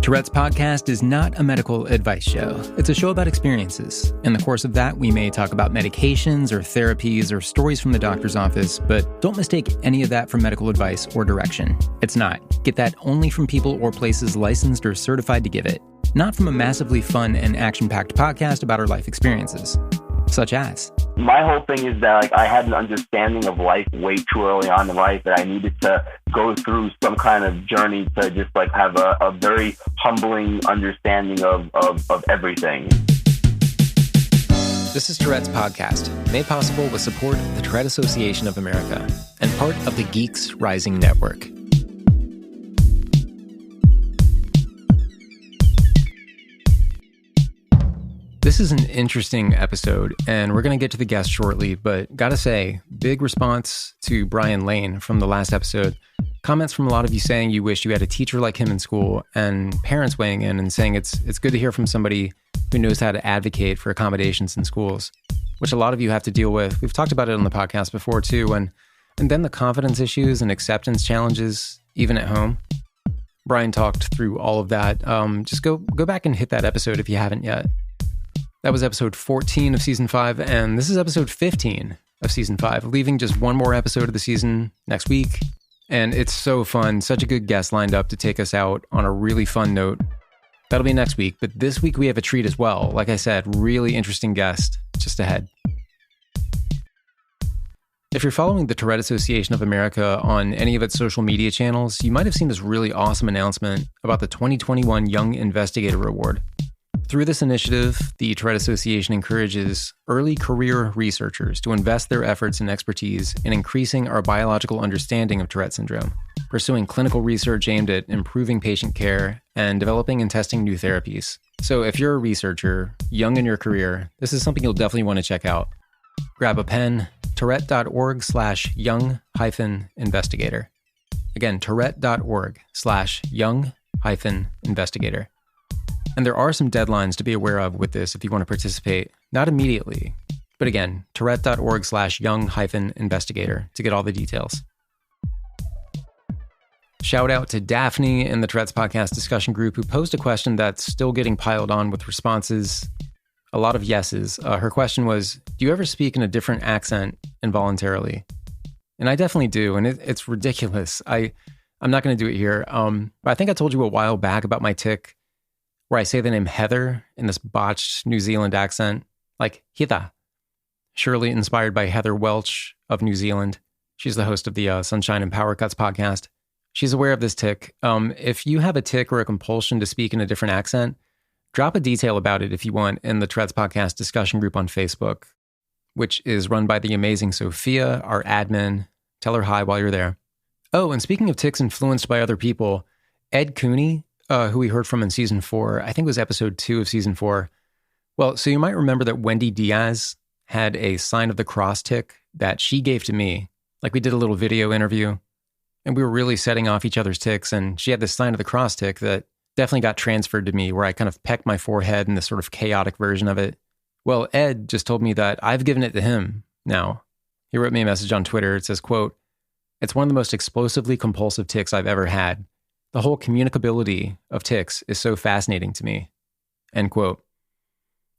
Tourette's podcast is not a medical advice show. It's a show about experiences. In the course of that, we may talk about medications or therapies or stories from the doctor's office, but don't mistake any of that for medical advice or direction. It's not. Get that only from people or places licensed or certified to give it. Not from a massively fun and action-packed podcast about our life experiences. Such as... My whole thing is that I had an understanding of life way too early on in life that I needed to go through some kind of journey to just have a very humbling understanding of everything. This is Tourette's podcast, made possible with support of the Tourette Association of America and part of the Geeks Rising Network. This is an interesting episode, and we're going to get to the guest shortly, but gotta say, big response to Brian Lane from the last episode. Comments from a lot of you saying you wish you had a teacher like him in school, and parents weighing in and saying it's good to hear from somebody who knows how to advocate for accommodations in schools, which a lot of you have to deal with. We've talked about it on the podcast before too, and then the confidence issues and acceptance challenges, even at home. Brian talked through all of that. Just go back and hit that episode if you haven't yet. That was episode 14 of season 5, and this is episode 15 of season 5, leaving just one more episode of the season next week. And it's so fun, such a good guest lined up to take us out on a really fun note. That'll be next week, but this week we have a treat as well. Like I said, really interesting guest just ahead. If you're following the Tourette Association of America on any of its social media channels, you might have seen this really awesome announcement about the 2021 Young Investigator Award. Through this initiative, the Tourette Association encourages early career researchers to invest their efforts and expertise in increasing our biological understanding of Tourette syndrome, pursuing clinical research aimed at improving patient care, and developing and testing new therapies. So if you're a researcher, young in your career, this is something you'll definitely want to check out. Grab a pen, tourette.org/young-investigator. Again, tourette.org/young-investigator. And there are some deadlines to be aware of with this if you want to participate. Not immediately, but again, tourette.org/young-investigator to get all the details. Shout out to Daphne in the Tourette's podcast discussion group who posed a question that's still getting piled on with responses. A lot of yeses. Her question was, do you ever speak in a different accent involuntarily? And I definitely do, and it's ridiculous. I'm not going to do it here. But I think I told you a while back about my tic where I say the name Heather in this botched New Zealand accent, like Hita, surely inspired by Heather Welch of New Zealand. She's the host of the Sunshine and Power Cuts podcast. She's aware of this tic. If you have a tic or a compulsion to speak in a different accent, drop a detail about it if you want in the Tourette's podcast discussion group on Facebook, which is run by the amazing Sophia, our admin. Tell her hi while you're there. Oh, and speaking of tics influenced by other people, Ed Cooney, who we heard from in season 4, I think it was episode 2 of season 4. Well, so you might remember that Wendy Diaz had a sign of the cross tic that she gave to me. Like we did a little video interview and we were really setting off each other's tics, and she had this sign of the cross tic that definitely got transferred to me where I kind of pecked my forehead in this sort of chaotic version of it. Well, Ed just told me that I've given it to him now. He wrote me a message on Twitter. It says, quote, "It's one of the most explosively compulsive tics I've ever had. The whole communicability of tics is so fascinating to me," end quote.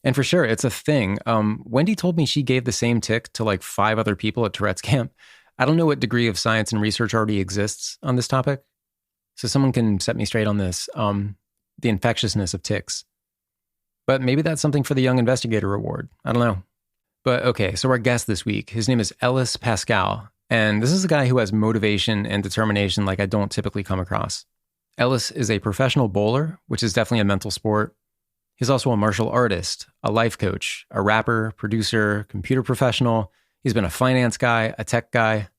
And for sure, it's a thing. Wendy told me she gave the same tic to like 5 other people at Tourette's camp. I don't know what degree of science and research already exists on this topic, so someone can set me straight on this, the infectiousness of tics. But maybe that's something for the Young Investigator Award. I don't know. But okay, so our guest this week, his name is Ellis Pascal, and this is a guy who has motivation and determination like I don't typically come across. Ellis is a professional bowler, which is definitely a mental sport. He's also a martial artist, a life coach, a rapper, producer, computer professional. He's been a finance guy, a tech guy.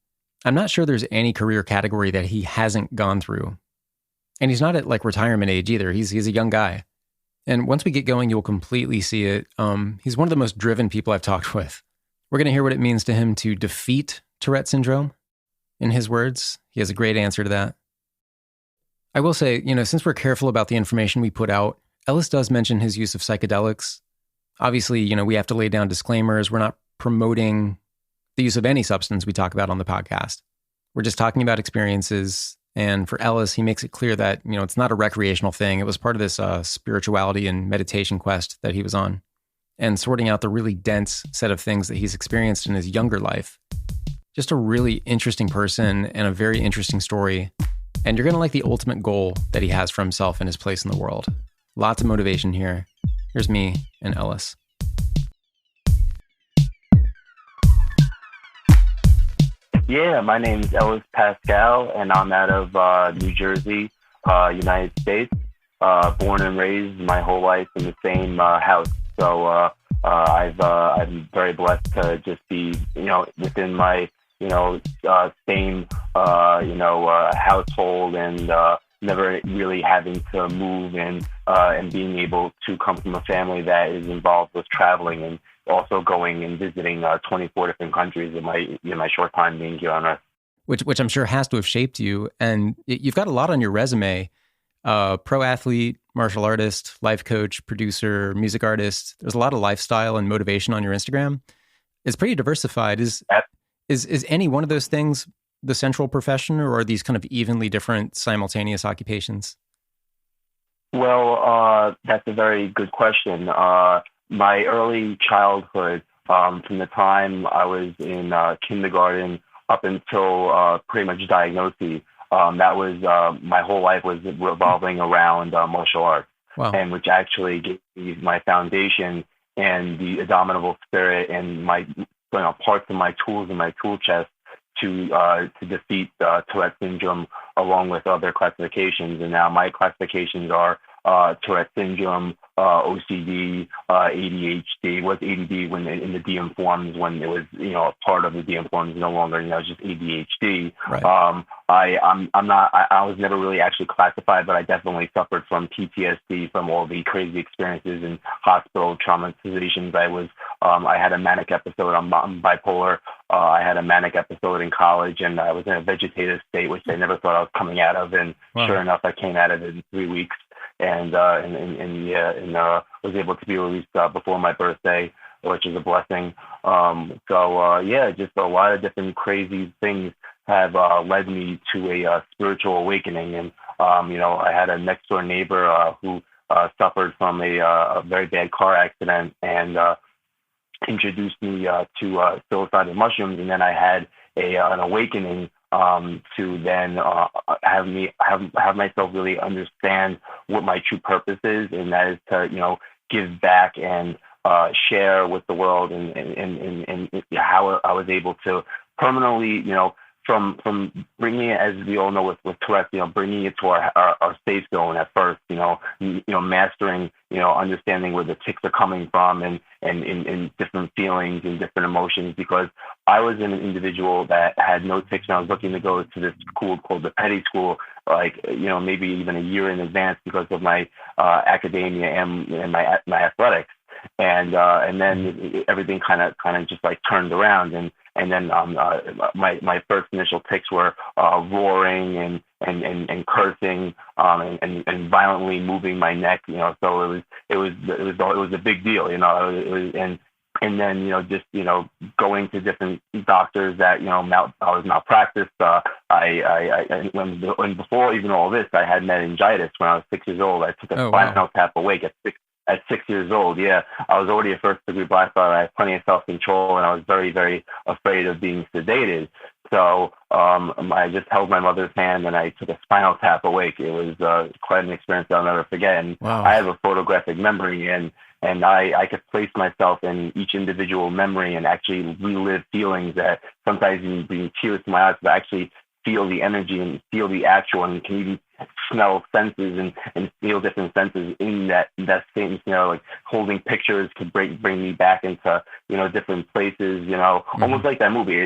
I'm not sure there's any career category that he hasn't gone through. And he's not at like retirement age either. He's a young guy. And once we get going, you'll completely see it. He's one of the most driven people I've talked with. We're going to hear what it means to him to defeat Tourette syndrome. In his words, he has a great answer to that. I will say, since we're careful about the information we put out, Ellis does mention his use of psychedelics. Obviously, we have to lay down disclaimers. We're not promoting the use of any substance we talk about on the podcast. We're just talking about experiences And for Ellis, he makes it clear that, it's not a recreational thing. It was part of this spirituality and meditation quest that he was on, and sorting out the really dense set of things that he's experienced in his younger life. Just a really interesting person and a very interesting story. And you're going to like the ultimate goal that he has for himself and his place in the world. Lots of motivation here. Here's me and Ellis. Yeah, my name is Ellis Pascal, and I'm out of New Jersey, United States. Born and raised my whole life in the same house. So I'm very blessed to just be, within my, same, household, and never really having to move, and being able to come from a family that is involved with traveling and also going and visiting 24 different countries in my short time being here on Earth. Which I'm sure has to have shaped you. And you've got a lot on your resume. Pro athlete, martial artist, life coach, producer, music artist. There's a lot of lifestyle and motivation on your Instagram. It's pretty diversified. Is any one of those things the central profession, or are these kind of evenly different simultaneous occupations? Well, that's a very good question. My early childhood, from the time I was in kindergarten up until pretty much diagnosis, that was my whole life was revolving around martial arts. Wow. And which actually gave me my foundation and the indomitable spirit and my parts of my tools in my tool chest to defeat Tourette syndrome, along with other classifications. And now my classifications are Tourette syndrome, OCD, ADHD. Was ADD when in the DM forms, when it was a part of the DM forms, no longer just ADHD. Right. I was never really actually classified, but I definitely suffered from PTSD from all the crazy experiences and hospital traumatizations. I had a manic episode. I'm bipolar. I had a manic episode in college, and I was in a vegetative state, which I never thought I was coming out of. And Wow. Sure enough, I came out of it in 3 weeks. And was able to be released before my birthday, which is a blessing. Just a lot of different crazy things have led me to a spiritual awakening. And I had a next door neighbor who suffered from a very bad car accident, and introduced me to psilocybin mushrooms, and then I had an awakening to then have myself really understand what my true purpose is, and that is to give back and share with the world, and how I was able to permanently from bringing it, as we all know with Tourette, bringing it to our safe zone at first, mastering, understanding where the tics are coming from, and different feelings and different emotions, because I was an individual that had no tics, and I was looking to go to this school called the Petty School, maybe even a year in advance because of my academia and my athletics. And then everything kind of just like turned around, and then my first initial tics were roaring and cursing, and violently moving my neck, so it was a big deal, and then just going to different doctors that I was malpracticed. When before even all this, I had meningitis when I was 6 years old. I took a spinal tap awake at 6 years old. Yeah, I was already a first-degree black belt. I had plenty of self-control, and I was very, very afraid of being sedated. So I just held my mother's hand, and I took a spinal tap awake. It was quite an experience I'll never forget. And Wow. I have a photographic memory, and I could place myself in each individual memory and actually relive feelings that sometimes even bring tears to my eyes, but actually feel the energy and feel the actual, and can even smell senses and feel different senses in that same scenario. Like holding pictures could bring me back into different places, almost like that movie.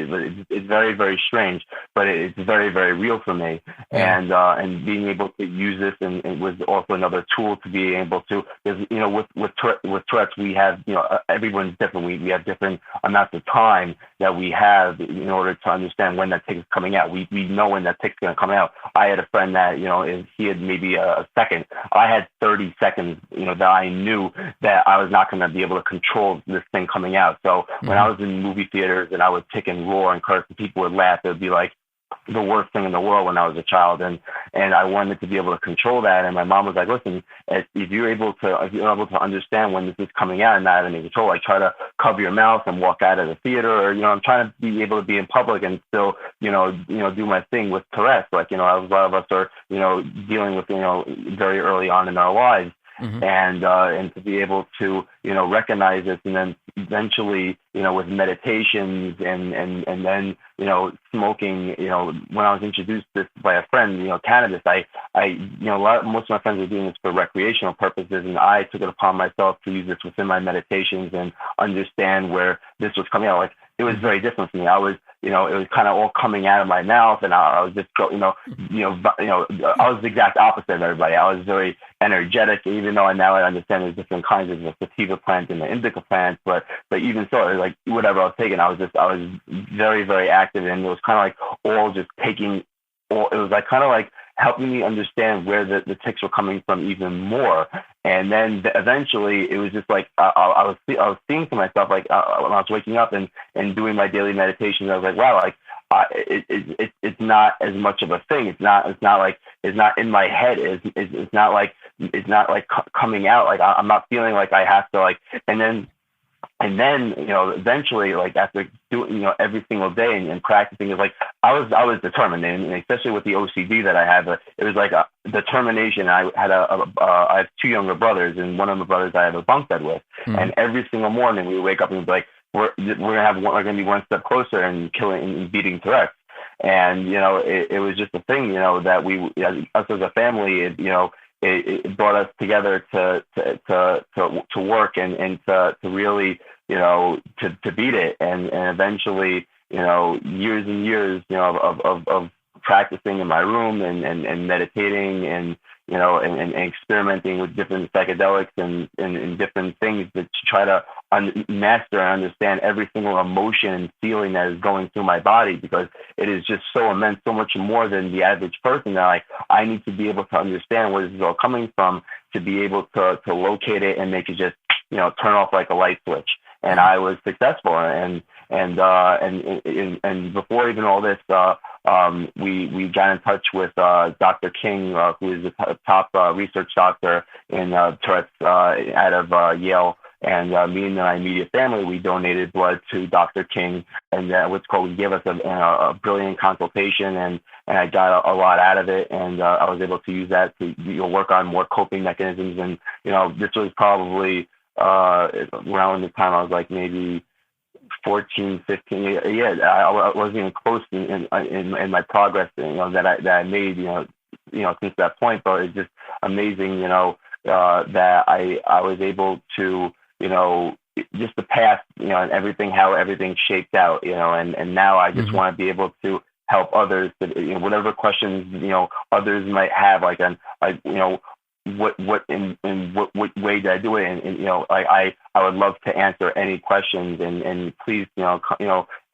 It's very, very strange, but it's very, very real for me. Yeah. And being able to use this and was also another tool to be able to, because with Tourette's, we have everyone's different. We have different amounts of time that we have in order to understand when that tic is coming out. We know when that tic's going to come out. I had a friend that he had maybe a second. I had 30 seconds, that I knew that I was not going to be able to control this thing coming out. So when I was in movie theaters and I would tick and roar and curse, and people would laugh, it would be like, the worst thing in the world when I was a child, and I wanted to be able to control that. And my mom was like, "Listen, if you're able to understand when this is coming out and not having any control, like try to cover your mouth and walk out of the theater, or I'm trying to be able to be in public and still do my thing with Tourette's. Like a lot of us are dealing with very early on in our lives." Mm-hmm. And to be able to recognize this, and then eventually with meditations and then smoking, when I was introduced to this by a friend, cannabis, most of my friends were doing this for recreational purposes, and I took it upon myself to use this within my meditations and understand where this was coming out. Like, it was very different for me. I was, it was kind of all coming out of my mouth, and I was just, I was the exact opposite of everybody. I was very energetic, even though now I understand there's different kinds of the sativa plant and the indica plant, but even so, it was like whatever I was taking, I was very, very active, and it was kind of like all just taking all. It was like kind of like helping me understand where the tics were coming from even more. And then eventually it was just like, I was seeing to myself, like when I was waking up and doing my daily meditation, I was like, wow, like it's not as much of a thing. It's not in my head. It's not like coming out. Like I'm not feeling like I have to like, and then eventually, like after doing, every single day and practicing, is like I was determined, and especially with the OCD that I have, it was like a determination. I have two younger brothers, and one of my brothers I have a bunk bed with, and every single morning we wake up and be like, we're gonna be one step closer and killing and beating Tourette's. And it was just a thing, that us as a family, it brought us together to work and to really, to beat it. And eventually, years and years, of practicing in my room and meditating and experimenting with different psychedelics and different things to try to master and understand every single emotion and feeling that is going through my body, because it is just so immense, so much more than the average person, that I need to be able to understand where this is all coming from, to be able to locate it and make it just turn off like a light switch. And I was successful, and before even all this, we got in touch with Dr. King, who is the top research doctor in Tourette's out of Yale. And me and my immediate family, we donated blood to Dr. King, and he gave us a brilliant consultation, and I got a lot out of it, and I was able to use that to work on more coping mechanisms. And this was probably around the time I was like maybe 14, 15. Yeah, I wasn't even close in my progress, that I made, since that point. But it's just amazing, that I was able to, just the past, and everything, how everything shaped out, and now I just want to be able to help others to, whatever questions, others might have, what way did I do it? And I would love to answer any questions, and please,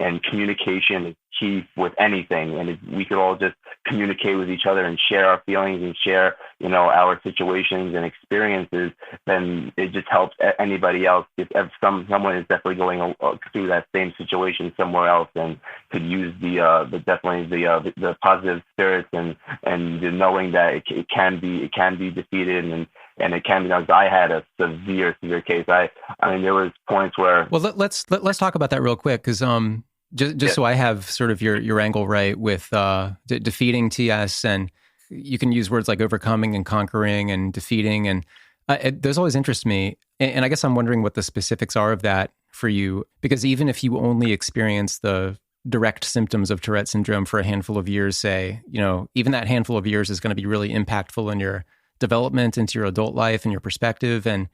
and communication is key with anything. And if we could all just communicate with each other and share our feelings and share, our situations and experiences, then it just helps anybody else. If someone is definitely going through that same situation somewhere else, and could use the positive spirits and the knowing that it can be defeated, and it can be done. I had a severe case. I mean, there was points where. Well, let's talk about that real quick, because just so I have sort of your angle right with defeating TS, and you can use words like overcoming and conquering and defeating, and those always interest me. And I guess I'm wondering what the specifics are of that for you, because even if you only experience the direct symptoms of Tourette syndrome for a handful of years, say, even that handful of years is going to be really impactful in your development, into your adult life and your perspective. And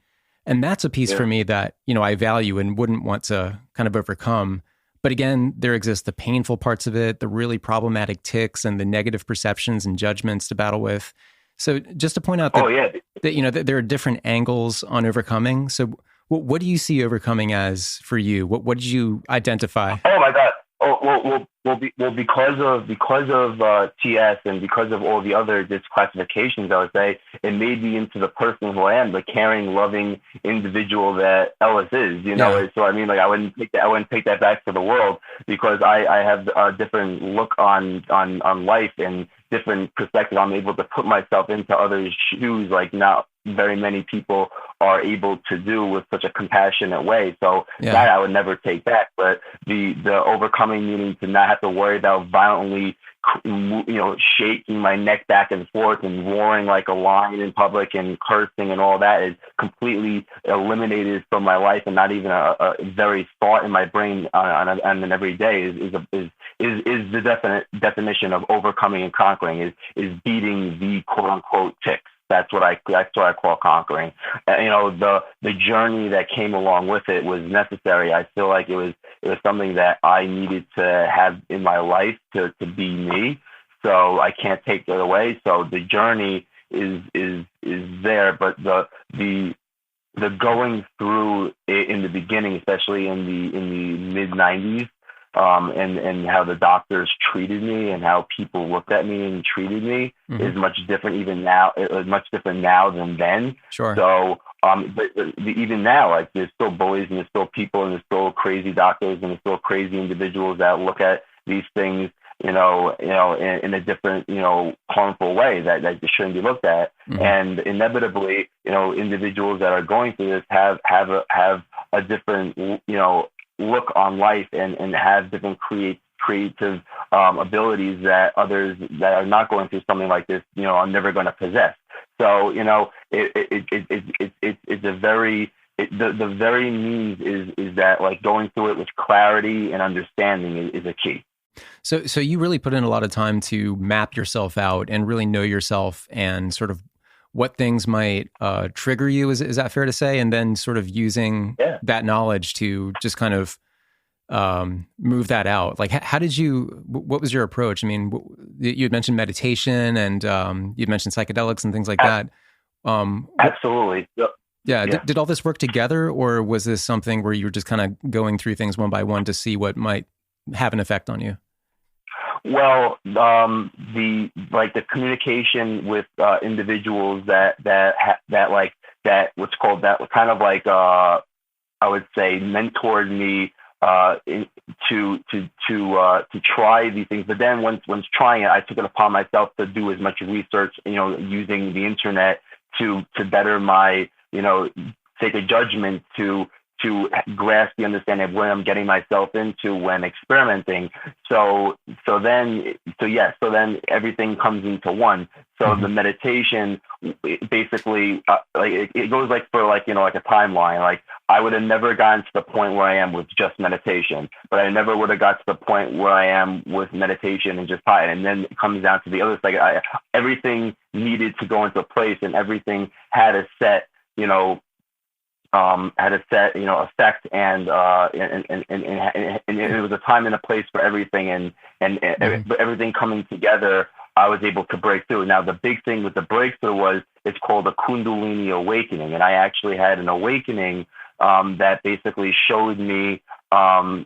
that's a piece for me that, I value and wouldn't want to kind of overcome. But again, there exist the painful parts of it, the really problematic tics, and the negative perceptions and judgments to battle with. So just to point out that, that there are different angles on overcoming. So what do you see overcoming as for you? What did you identify? Oh my God. because of TS and because of all the other disclassifications, I would say it made me into the person who I am, the caring, loving individual that Ellis is. So I mean, like I wouldn't take that back for the world, because I have a different look on life and different perspective. I'm able to put myself into others' shoes, like not very many people are able to do with such a compassionate way. So that I would never take back. But the overcoming, meaning to not have to worry about violently, shaking my neck back and forth and roaring like a lion in public and cursing and all that, is completely eliminated from my life, and not even a very thought in my brain on an everyday is the definition of overcoming and conquering is beating the quote unquote tics. That's what I call conquering. The journey that came along with it was necessary. I feel like it was something that I needed to have in my life to be me. So I can't take it away. So the journey is there, but the going through it in the beginning, especially in the mid 90s, and how the doctors treated me and how people looked at me and treated me is much different even now. It was much different now than then. Sure. So, but even now, like there's still bullies and there's still people and there's still crazy doctors and there's still crazy individuals that look at these things, in a different, harmful way that shouldn't be looked at. And inevitably, individuals that are going through this have a different, look on life and have different creative abilities that others that are not going through something like this, are never going to possess. So, it's a very, the very means is that like going through it with clarity and understanding is a key. So you really put in a lot of time to map yourself out and really know yourself and sort of what things might trigger you. Is that fair to say? And then sort of using that knowledge to just kind of move that out. Like, what was your approach? I mean, you had mentioned meditation and you'd mentioned psychedelics and things like that. Absolutely. Yeah. Did all this work together, or was this something where you were just kind of going through things one by one to see what might have an effect on you? Well, the communication with individuals that what's called that kind of like I would say mentored me to try these things. But then once trying it, I took it upon myself to do as much research, using the internet to better my sacred judgment to grasp the understanding of what I'm getting myself into when experimenting. So then everything comes into one. So the meditation basically, it goes like for like a timeline. Like I would have never gotten to the point where I am with just meditation, but I never would have got to the point where I am with meditation and just time. And then it comes down to the other side. Everything needed to go into place, and everything had a set, effect, and it was a time and a place for everything, but everything coming together, I was able to break through. Now, the big thing with the breakthrough was it's called a Kundalini awakening, and I actually had an awakening that basically showed me, what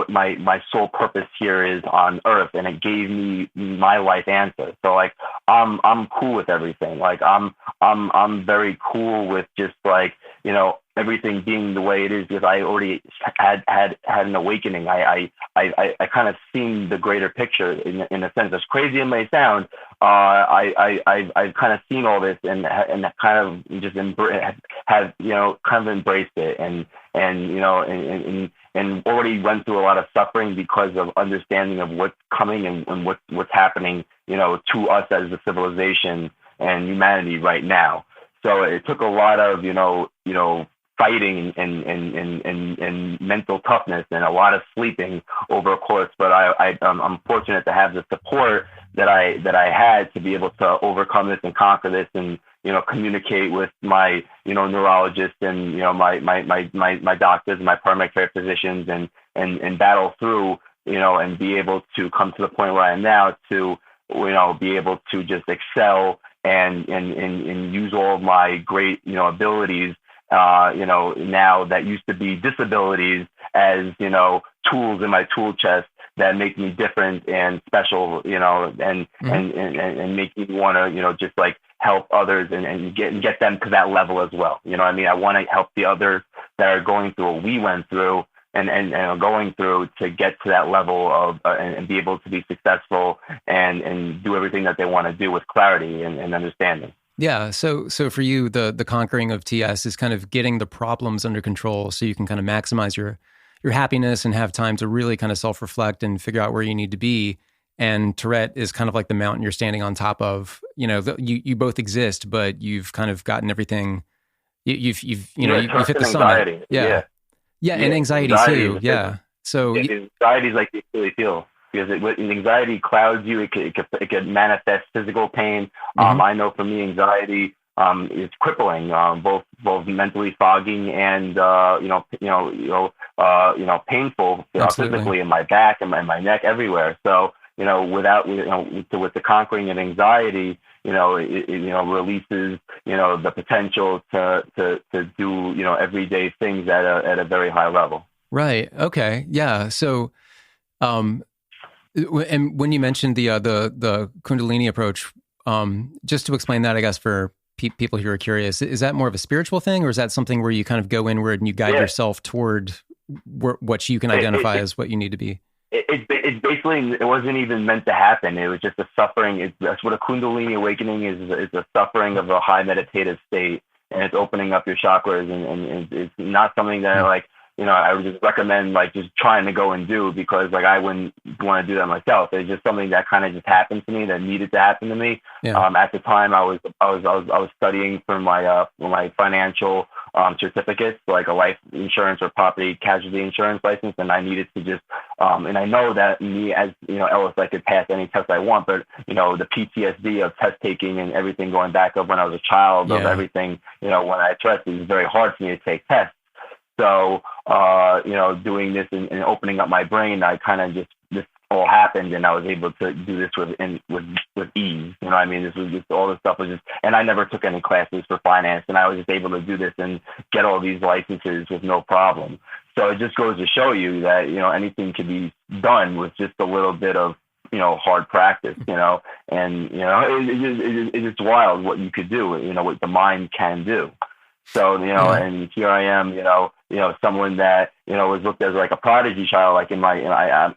my sole purpose here is on Earth, and it gave me my life answer. So like I'm cool with everything. Like I'm very cool with just like everything being the way it is, because I already had an awakening. I kind of seen the greater picture in a sense. As crazy as it may sound, I've kind of seen all this and kind of just kind of embraced it and already went through a lot of suffering because of understanding of what's coming and what's happening, to us as a civilization and humanity right now. So it took a lot of, fighting and mental toughness and a lot of sleeping over a course. But I'm fortunate to have the support that I had to be able to overcome this and conquer this, and communicate with my neurologist and my doctors and my primary care physicians and battle through and be able to come to the point where I am now to be able to just excel and use all of my great abilities now that used to be disabilities, as, tools in my tool chest that make me different and special, and make me want to, just like help others and get them to that level as well. I want to help the others that are going through what we went through and are going through to get to that level of and be able to be successful and do everything that they want to do with clarity and understanding. Yeah. So for you, the conquering of TS is kind of getting the problems under control so you can kind of maximize your happiness and have time to really kind of self-reflect and figure out where you need to be. And Tourette is kind of like the mountain you're standing on top of. You both exist, but you've kind of gotten everything. You've hit the summit. Yeah, and anxiety too. Yeah. So anxiety is like you really feel. Because anxiety clouds you, it could manifest physical pain. I know for me, anxiety is crippling, both mentally fogging and painful, physically in my back and my neck, everywhere. So with the conquering of anxiety, it releases the potential to do everyday things at a very high level. Right. Okay. Yeah. So. And when you mentioned the Kundalini approach, just to explain that, I guess for people who are curious, is that more of a spiritual thing, or is that something where you kind of go inward and you guide yourself toward what you can identify as what you need to be? It's basically, it wasn't even meant to happen. It was just a suffering. That's what a Kundalini awakening is. It's a suffering of a high meditative state, and it's opening up your chakras, and it's not something that I would just recommend just trying to go and do, because I wouldn't want to do that myself. It's just something that kind of just happened to me, that needed to happen to me. Yeah. At the time I was studying for my financial certificates, like a life insurance or property casualty insurance license. And I needed to just, and I know that me as, Ellis, I could pass any test I want, but the PTSD of test taking and everything going back of when I was a child, of everything, when I had Tourette's, it was very hard for me to take tests. So, doing this and opening up my brain, I kind of this all happened, and I was able to do this with ease. This was just, all this stuff was just, and I never took any classes for finance, and I was just able to do this and get all these licenses with no problem. So it just goes to show you that, anything can be done with just a little bit of, hard practice, and, it's just wild what you could do, what the mind can do. So, and here I am, someone that, was looked as like a prodigy child, like in my,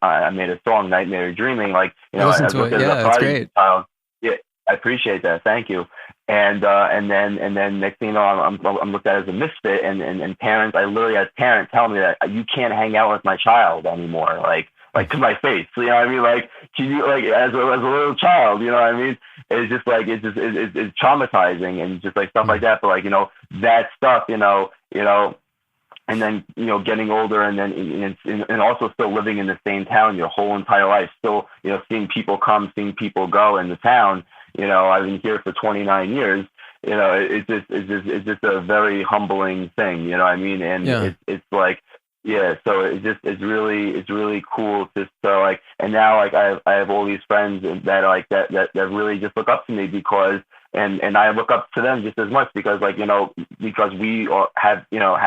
I made a song, Nightmare Dreaming, I was looked as a prodigy child. Yeah, I appreciate that. Thank you. And then next thing you know, I'm looked at as a misfit, and parents, I literally had parents tell me that you can't hang out with my child anymore. Like to my face, can you, as a little child, it's just it's traumatizing, and just stuff like that. But that stuff, and then, getting older, and then, and also still living in the same town your whole entire life, still, seeing people come, seeing people go in the town. I've been here for 29 years. It's just a very humbling thing, And it's like, yeah, so it's really cool just to and now I have all these friends that really just look up to me, because and I look up to them just as much, because because we have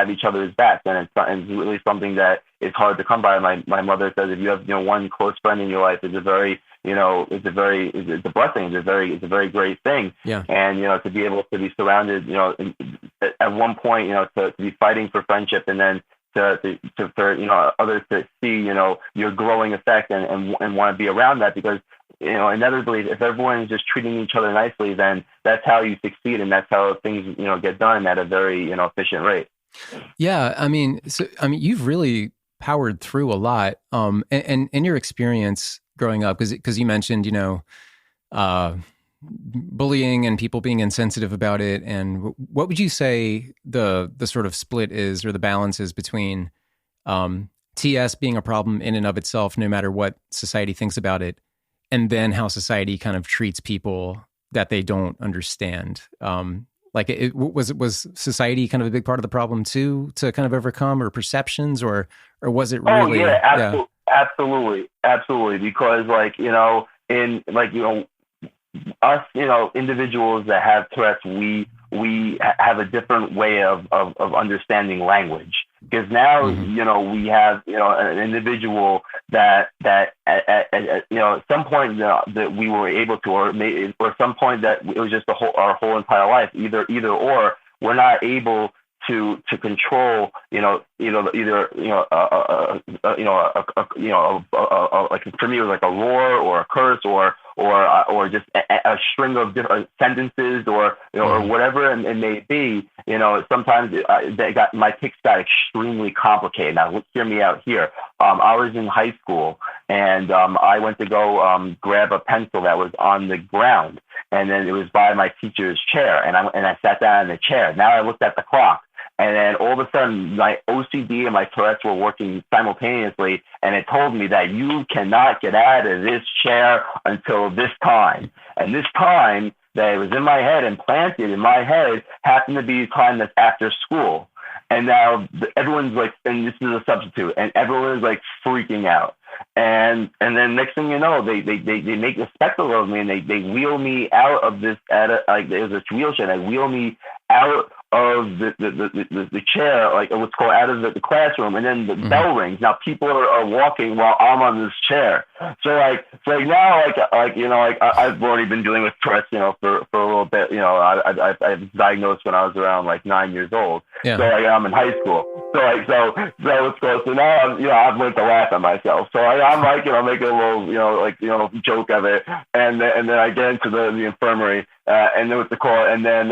each other's backs, and it's really something that is hard to come by. My mother says, if you have one close friend in your life, it's a blessing. It's a very great thing. Yeah. And to be able to be surrounded, at one point, to be fighting for friendship, and then for others to see your growing effect and want to be around that, because inevitably, if everyone is just treating each other nicely, then that's how you succeed, and that's how things get done at a very efficient rate. Yeah, you've really powered through a lot, and in your experience growing up, because you mentioned bullying and people being insensitive about it, and what would you say the sort of split is, or the balance is, between TS being a problem in and of itself, no matter what society thinks about it, and then how society kind of treats people that they don't understand? Was society kind of a big part of the problem too, to kind of overcome, or perceptions, or was it really? Oh yeah, absolutely. Because us, individuals that have Tourette's, we have a different way of understanding language. Because now, we have, an individual that at some point that we were able to, or some point that it was just our whole entire life, either or, we're not able to control, like for me it was like a roar or a curse or just a string of different sentences or whatever it may be. Sometimes my tics got extremely complicated. Now, hear me out here. I was in high school and I went to go grab a pencil that was on the ground, and then it was by my teacher's chair, and I sat down in the chair. Now I looked at the clock. And then all of a sudden, my OCD and my Tourette's were working simultaneously, and it told me that you cannot get out of this chair until this time. And this time that was in my head and planted in my head happened to be the time that's after school. And now everyone's like, and this is a substitute, and everyone is like freaking out. And then next thing you know, they make a spectacle of me, and they wheel me out of this there's this wheelchair. They wheel me out of the chair, like what's called out of the classroom, and then the bell rings. Now people are walking while I'm on this chair. So now I've already been dealing with Tourette's, for a little bit. I was diagnosed when I was around like 9 years old. Yeah. So I'm in high school. So now I've learned to laugh at myself. So I'm like, making a little, joke of it. And then I get into the infirmary, and then what's the call? And then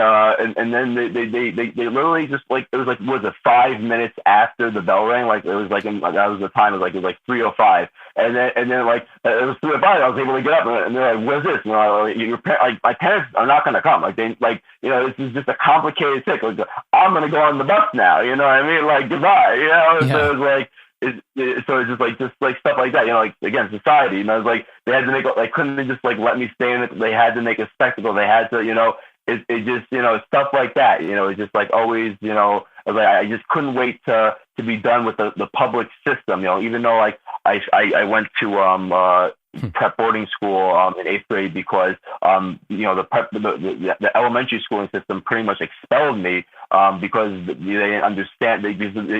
they literally just like, it was like, was it 5 minutes after the bell rang? Like it was like, that was the time, it was like 3:05. And then like, it was 3:05. I was able to get up, and they're like, what's this? My parents are not going to come. This is just a complicated tic. Like, I'm going to go on the bus now. You know what I mean? Like, goodbye. Yeah. So it was like, so it's just like stuff like that, again, society, it's like they had to make, like, couldn't they just like let me stay in it? They had to make a spectacle. They had to, it just, stuff like that, it's just like always, I just couldn't wait to be done with the public system, even though like I went to prep boarding school in 8th grade because the elementary schooling system pretty much expelled me because they didn't understand,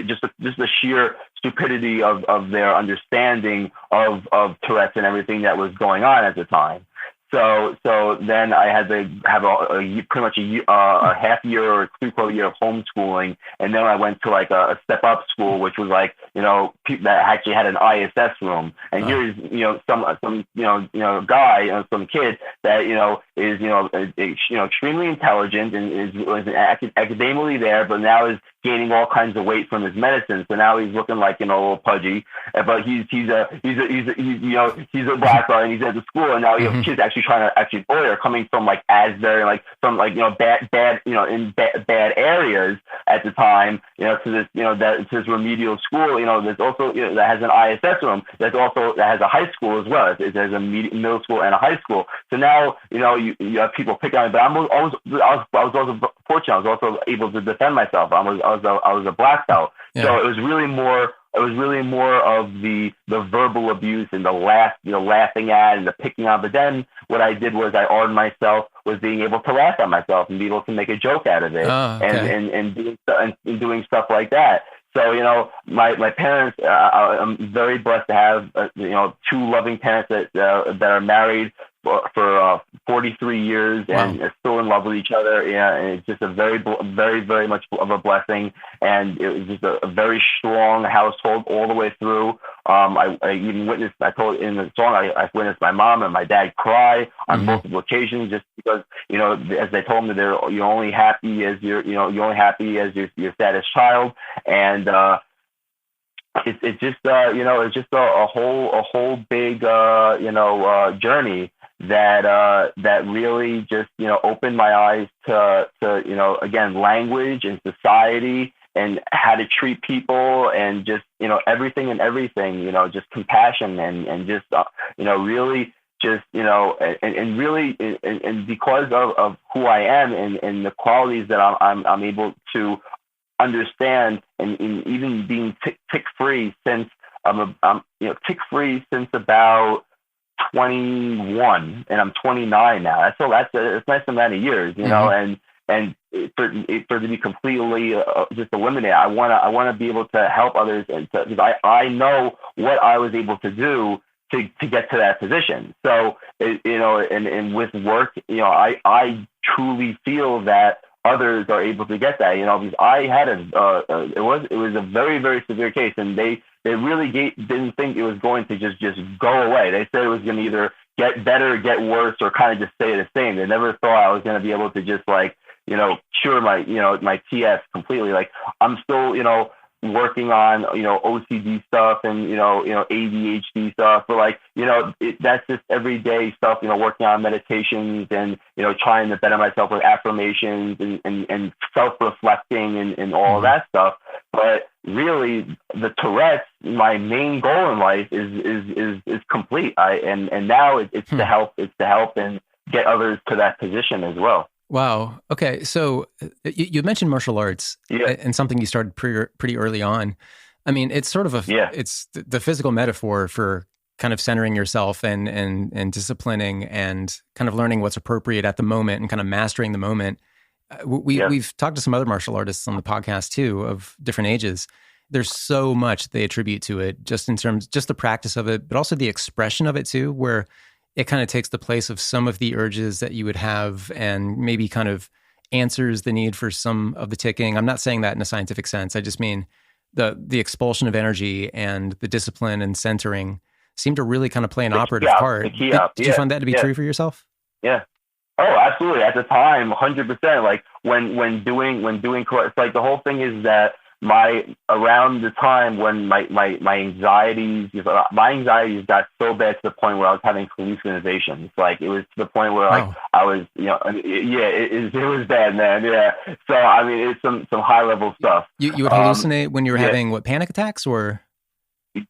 just the sheer stupidity of their understanding of Tourette's and everything that was going on at the time. So then I had to have pretty much a half year or 3/4 year of homeschooling, and then I went to like a step up school, which was like people that actually had an ISS room. And here's some guy, some kid that is extremely intelligent and is academically there, but now is gaining all kinds of weight from his medicine. So now he's looking like a little pudgy, but he's a black guy and he's at the school, and now you have kids actually trying to lawyer coming from like Asbury, like from like bad in bad areas at the time, to this to this remedial school. There's also that has an ISS room. That has a high school as well. It has a middle school and a high school. So now you have people picking on me, but I was also fortunate. I was also able to defend myself. I was a black belt. Yeah. So it was really more of the verbal abuse and the laughing at and the picking on. But then what I did was I armed myself with being able to laugh at myself and be able to make a joke out of it, and doing stuff like that. So, my parents, I'm very blessed to have, two loving parents that are married for 43 years and are still in love with each other. Yeah, and it's just a very, very, very much of a blessing. And it was just a very strong household all the way through. I even witnessed, I told in the song, I witnessed my mom and my dad cry on multiple occasions, just because, as they told me, you're only happy as your saddest child. And, it's just it's just a whole big journey that really just opened my eyes to again, language and society and how to treat people and just everything, just compassion and just really just and really and because of who I am and the qualities that I'm able to understand, and even being tick free since I'm tick free since about 21, and I'm 29 now. That's a nice amount of years, and and for it to be completely just eliminated. I want to be able to help others, and because I know what I was able to do to get to that position. So, and with work, I truly feel that others are able to get that, because I had it was a very, very severe case, and they really didn't think it was going to just go away. They said it was going to either get better, get worse, or kind of just stay the same. They never thought I was going to be able to just cure my TS completely. Like, I'm still, working on, OCD stuff and, ADHD stuff, but that's just everyday stuff, working on meditations and, trying to better myself with affirmations and self-reflecting and all of that stuff. But really, the Tourette's, my main goal in life is complete. And now it's to help and get others to that position as well. Wow. Okay. So you mentioned martial arts and something you started pretty early on. I mean, it's sort of it's the physical metaphor for kind of centering yourself and disciplining and kind of learning what's appropriate at the moment and kind of mastering the moment. We've talked to some other martial artists on the podcast too, of different ages. There's so much they attribute to it, just in terms, just the practice of it, but also the expression of it too, where it kind of takes the place of some of the urges that you would have and maybe kind of answers the need for some of the ticking. I'm not saying that in a scientific sense. I just mean the expulsion of energy and the discipline and centering seem to really kind of play an operative part. Did you find that to be true for yourself? Yeah. Oh, absolutely. At the time, 100%. Like when doing, it's like the whole thing is that around the time when my anxieties got so bad to the point where I was having hallucinations. Like, it was to the point where I was, it was bad, man. Yeah. So, I mean, it's some high level stuff. You would hallucinate when you were having panic attacks, or?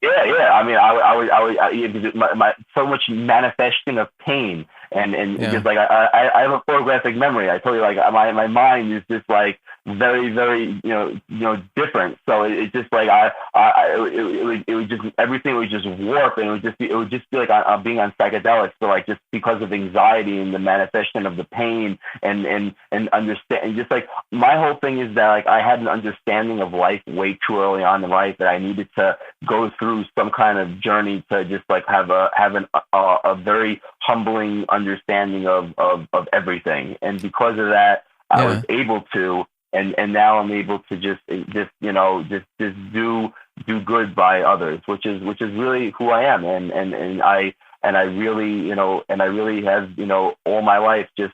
Yeah. I mean, I so much manifestation of pain and just like I have a photographic memory. I told you, like, my mind is just like very, very, different. So it's just like it was just, everything was just warped, and it would just be like I'm being on psychedelics, but like just because of anxiety and the manifestation of the pain and understand. And just like, my whole thing is that, like, I had an understanding of life way too early on in life that I needed to go through some kind of journey to just like have a very humbling understanding of everything. And because of that, I was able to, and now I'm able to just do good by others, which is really who I am. And I really, and I really have, all my life just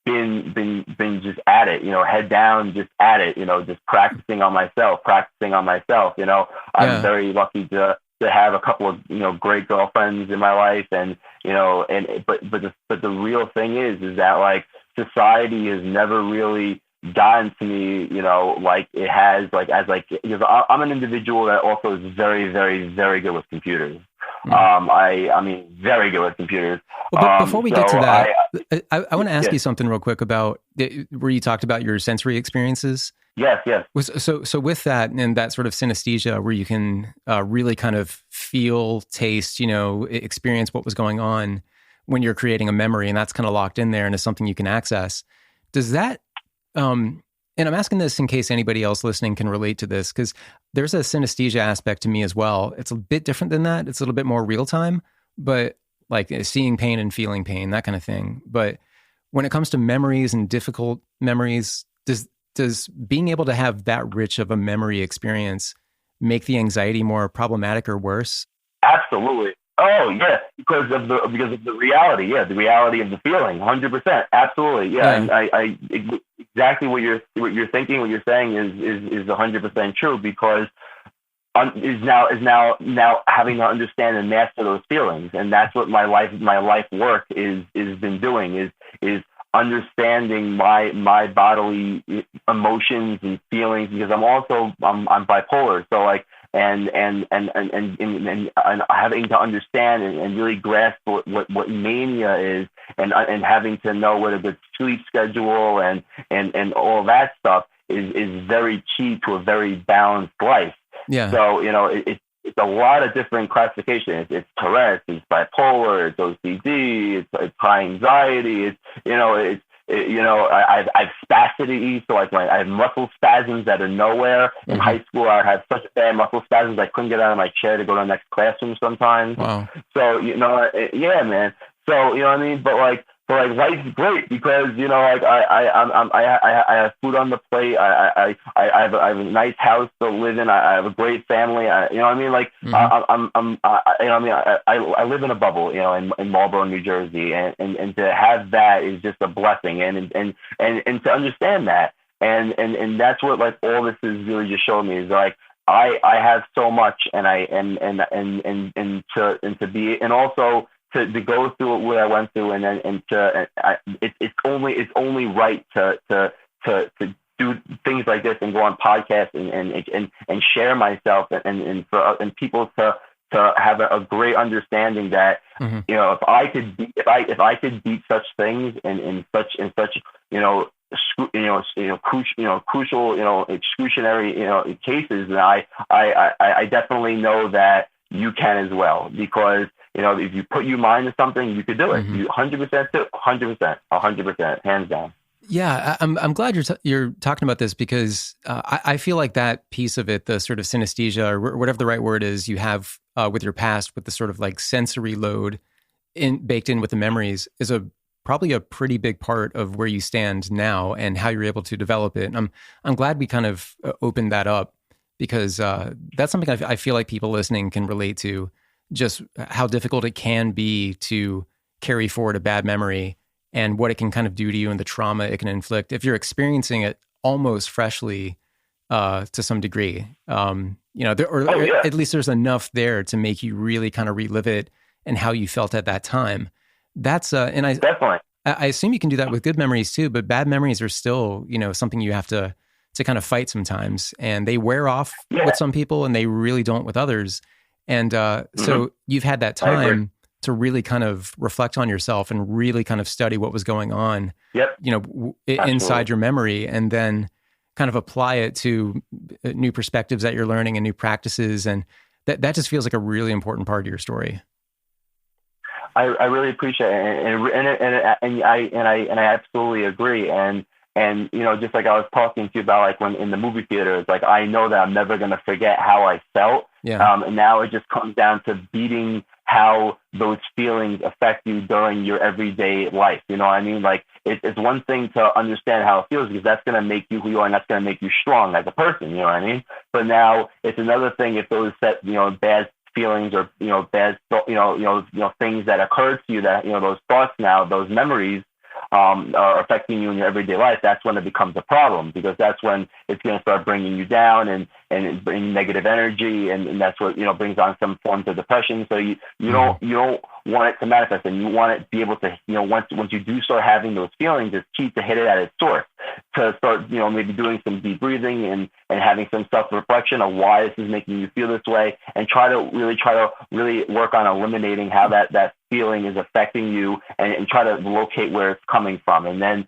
been just at it, head down, just at it, just practicing on myself. I'm very lucky to have a couple of, great girlfriends in my life. And, but the real thing is that, like, society has never really gotten to me, like it has, like, as like, because I'm an individual that also is very, very, very good with computers. I mean, very good with computers. Well, but before we get to that, I want to ask you something real quick about where you talked about your sensory experiences. Yes. So with that and that sort of synesthesia, where you can really kind of feel, taste, experience what was going on when you're creating a memory, and that's kind of locked in there and is something you can access. Does that, and I'm asking this in case anybody else listening can relate to this, because there's a synesthesia aspect to me as well. It's a bit different than that. It's a little bit more real time, but like seeing pain and feeling pain, that kind of thing. But when it comes to memories and difficult memories, does being able to have that rich of a memory experience make the anxiety more problematic or worse? Absolutely. Oh yeah, because of the reality. Yeah, the reality of the feeling. 100%. Absolutely. Yeah, and I exactly what you're thinking, what you're saying is 100% true, because is now having to understand and master those feelings, and that's what my life work is been doing is understanding my bodily emotions and feelings, because I'm bipolar, so like and having to understand and really grasp what mania is, and having to know what a good sleep schedule and all that stuff is very key to a very balanced life. Yeah. So it's a lot of different classifications. It's Tourette, it's bipolar, it's OCD, it's high anxiety, I've spastic laxity. So like I have muscle spasms that are nowhere. In high school, I had such bad muscle spasms I couldn't get out of my chair to go to the next classroom sometimes. Wow. So, yeah, man. So, you know what I mean? But life's great because, like I have food on the plate. I have a nice house to live in. I have a great family. You know what I mean? Like I live in a bubble, in Marlboro, New Jersey, and to have that is just a blessing. And to understand that, and that's what like all this is really just showing me is like, I have so much, and to be, and also to go through what I went through, it's only right to do things like this and go on podcasts and share myself and people to have a great understanding that if I could beat such things in such crucial excruciatory cases, then I definitely know that you can as well, because if you put your mind to something, you could do it. You 100% do 100%, hands down. Yeah, I'm glad you're talking about this, because I feel like that piece of it, the sort of synesthesia or whatever the right word is, you have with your past, with the sort of like sensory load baked in with the memories, is probably a pretty big part of where you stand now and how you're able to develop it. And I'm glad we kind of opened that up, because that's something I feel like people listening can relate to, just how difficult it can be to carry forward a bad memory and what it can kind of do to you and the trauma it can inflict if you're experiencing it almost freshly to some degree. At least there's enough there to make you really kind of relive it and how you felt at that time. That's and I definitely. I assume you can do that with good memories too, but bad memories are still, something you have to kind of fight sometimes, and they wear off with some people and they really don't with others. And so you've had that time to really kind of reflect on yourself and really kind of study what was going on, inside your memory, and then kind of apply it to new perspectives that you're learning and new practices. And that just feels like a really important part of your story. I really appreciate it, and I absolutely agree. And just like I was talking to you about, like when in the movie theater, it's like I know that I'm never going to forget how I felt. Yeah. And now it just comes down to beating how those feelings affect you during your everyday life. You know what I mean? Like it's one thing to understand how it feels, because that's going to make you who you are, and that's going to make you strong as a person. You know what I mean? But now it's another thing if those bad feelings or bad things that occurred to you, that those thoughts, now those memories are affecting you in your everyday life. That's when it becomes a problem, because that's when it's going to start bringing you down and bring negative energy, and that's what brings on some forms of depression. So you don't want it to manifest, and you want it to be able to once you do start having those feelings, it's key to hit it at its source, to start maybe doing some deep breathing and having some self-reflection of why this is making you feel this way, and try to really work on eliminating how that feeling is affecting you, and try to locate where it's coming from, and then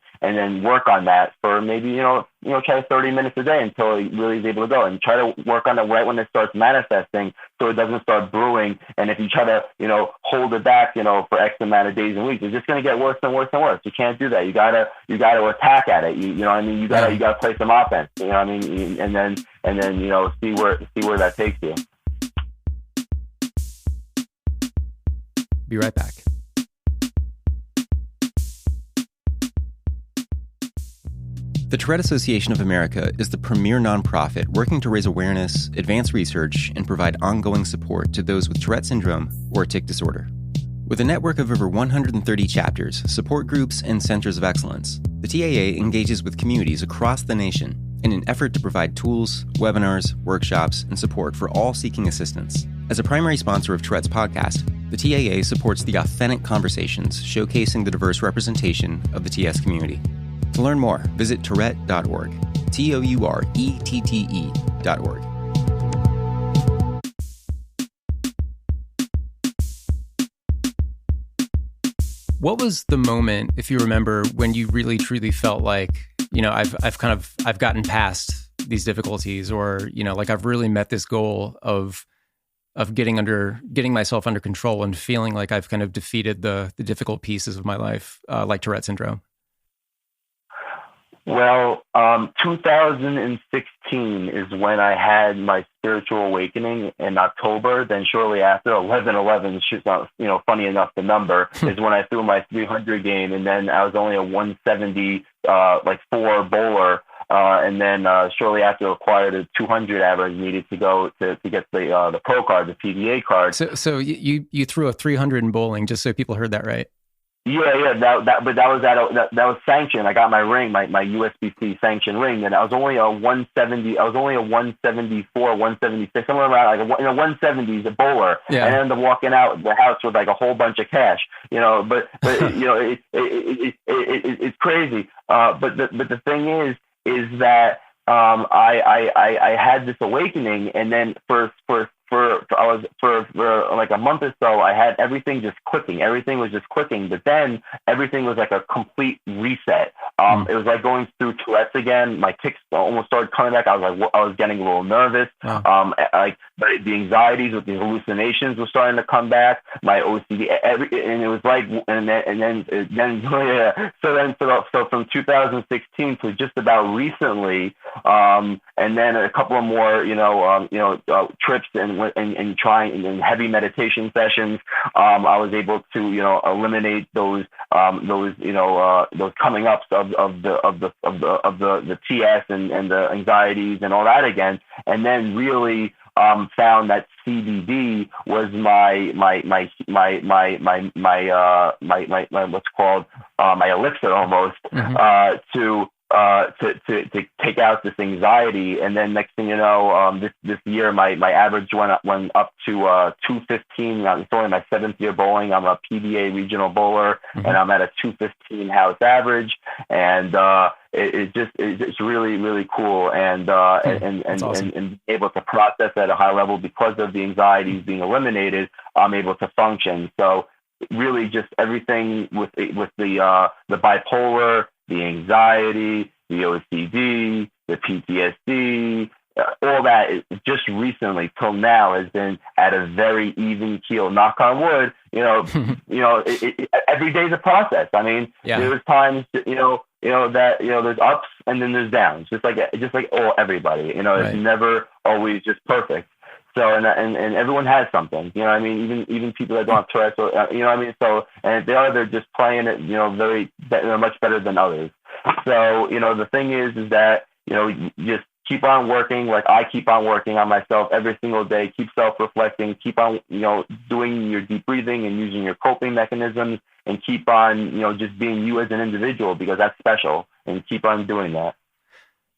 work on that for maybe try 30 minutes a day until it really is able to go, and try to work on it right when it starts manifesting, so it doesn't start brewing. And if you try to hold it back for X amount of days and weeks, it's just going to get worse and worse and worse. You can't do that. You gotta attack at it. You know what I mean? You gotta play some offense. You know what I mean? And then see where that takes you. Be right back. The Tourette Association of America is the premier nonprofit working to raise awareness, advance research, and provide ongoing support to those with Tourette syndrome or tic disorder. With a network of over 130 chapters, support groups, and centers of excellence, the TAA engages with communities across the nation in an effort to provide tools, webinars, workshops, and support for all seeking assistance. As a primary sponsor of Tourette's podcast, the TAA supports the authentic conversations showcasing the diverse representation of the TS community. To learn more, visit tourette.org, TOURETTE.org. What was the moment, if you remember, when you really truly felt like, I've gotten past these difficulties, or, like I've really met this goal of getting myself under control and feeling like I've kind of defeated the difficult pieces of my life, like Tourette syndrome? Well, 2016 is when I had my spiritual awakening in October. Then shortly after, 11/11, funny enough, the number is when I threw my 300 game, and then I was only a 170, four bowler. And then shortly after, acquired a 200 average needed to go to get the pro card, the PDA card. So you threw a 300 in bowling, just so people heard that right. Yeah. That was sanctioned. I got my ring, my USBC sanctioned ring, and I was only a 170. I was only a 174, 176, somewhere around like 170s, a bowler. Yeah. And I ended up walking out the house with like a whole bunch of cash. But it's crazy. But the thing is that I had this awakening, and then for like a month or so, I had everything just clicking. Everything was just clicking, but then everything was like a complete reset. It was like going through Tourette's again. My tics almost started coming back. I was getting a little nervous. Wow. The anxieties with the hallucinations were starting to come back. My OCD, and it was like, and then So from 2016 to just about recently, and then a couple of more, trips and trying and heavy meditation sessions, I was able to eliminate those coming ups of the TS and the anxieties and all that again, and then really found that CBD was my what's called my elixir almost, to take out this anxiety. And then next thing you know, this year my average went up to 215. It's only my 7th year bowling. I'm a PBA regional bowler, and I'm at a 215 house average. And it's really, really cool, and awesome. and able to process at a high level because of the anxieties being eliminated. I'm able to function. So really, just everything with the bipolar, the anxiety, the OCD, the PTSD, all that is just recently till now has been at a very even keel. Knock on wood. Every day's a process. I mean, there's times there's ups and then there's downs. Just like everybody. It's never always just perfect. So and everyone has something, I mean, even people that don't have Tourette's, so, I mean, so, and if they are, they're just playing it, they're much better than others. So, the thing is that, just keep on working. Like I keep on working on myself every single day, keep self-reflecting, keep on, doing your deep breathing and using your coping mechanisms, and keep on, just being you as an individual, because that's special, and keep on doing that.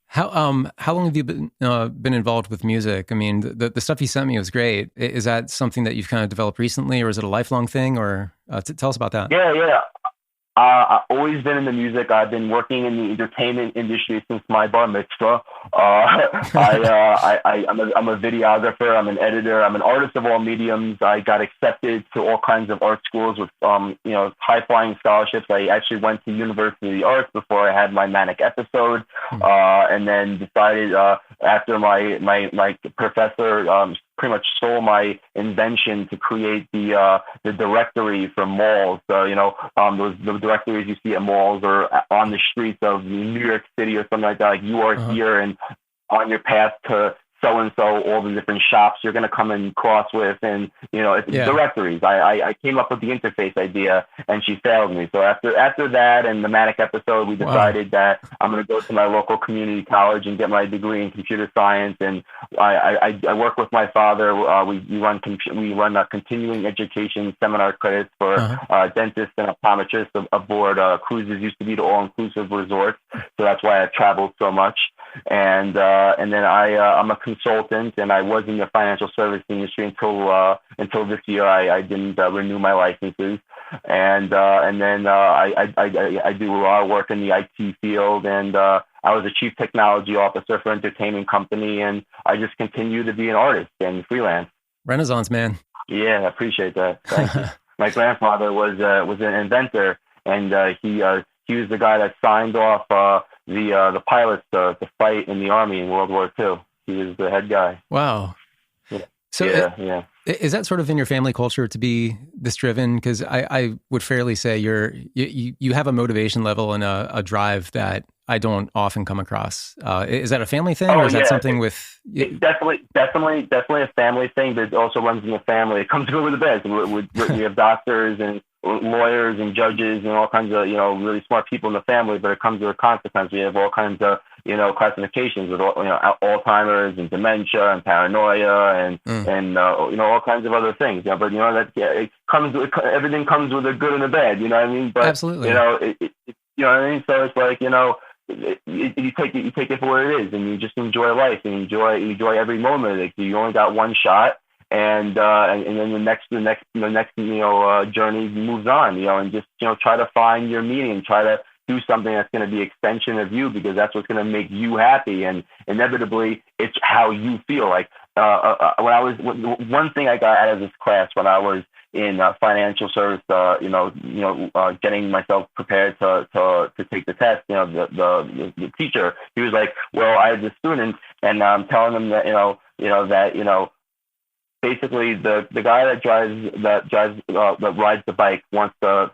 How long have you been involved with music? I mean, the stuff you sent me was great. Is that something that you've kind of developed recently, or is it a lifelong thing? Or tell us about that. Yeah. I've always been into music. I've been working in the entertainment industry since my bar mitzvah. I'm a videographer. I'm an editor. I'm an artist of all mediums. I got accepted to all kinds of art schools with, high-flying scholarships. I actually went to University of the Arts before I had my manic episode, and then decided after my professor pretty much stole my invention to create the directory for malls. The directories you see at malls or on the streets of New York City or something like that. Like, you are here and on your path to so-and-so, all the different shops you're going to come and cross with, and it's directories. I came up with the interface idea, and she failed me. So after that and the manic episode, we decided that I'm going to go to my local community college and get my degree in computer science. And I work with my father. We run continuing education seminar credits for dentists and optometrists aboard cruises. Used to be the all-inclusive resorts, so that's why I traveled so much. And then I'm a consultant, and I was in the financial service industry until this year. I didn't renew my licenses, and then I do a lot of work in the IT field, and I was a chief technology officer for an entertainment company, and I just continue to be an artist and freelance. Renaissance man. Yeah, I appreciate that. Thank you. My grandfather was an inventor, and he was the guy that signed off the pilots to fight in the Army in World War II. He was the head guy. Wow. Yeah. So yeah. Is that sort of in your family culture to be this driven? Because I would fairly say you have a motivation level and a drive that I don't often come across. Is that a family thing, or is that something with? It's definitely a family thing, but it also runs in the family. It comes good with the bad. We have doctors and lawyers and judges and all kinds of really smart people in the family, but it comes with a consequence. We have all kinds of classifications with Alzheimer's and dementia and paranoia and all kinds of other things. But it comes with, everything comes with a good and a bad. You know what I mean? But absolutely. You know what I mean? So it's like you take it for what it is, and you just enjoy life and enjoy every moment. Like, you only got one shot. And then the next journey moves on, and just try to find your meaning, try to do something that's going to be extension of you, because that's what's going to make you happy, and inevitably it's how you feel. Like one thing I got out of this class when I was in financial service, getting myself prepared to take the test. The teacher, he was like, well, I had this student, and I'm telling him that basically the guy that rides the bike wants to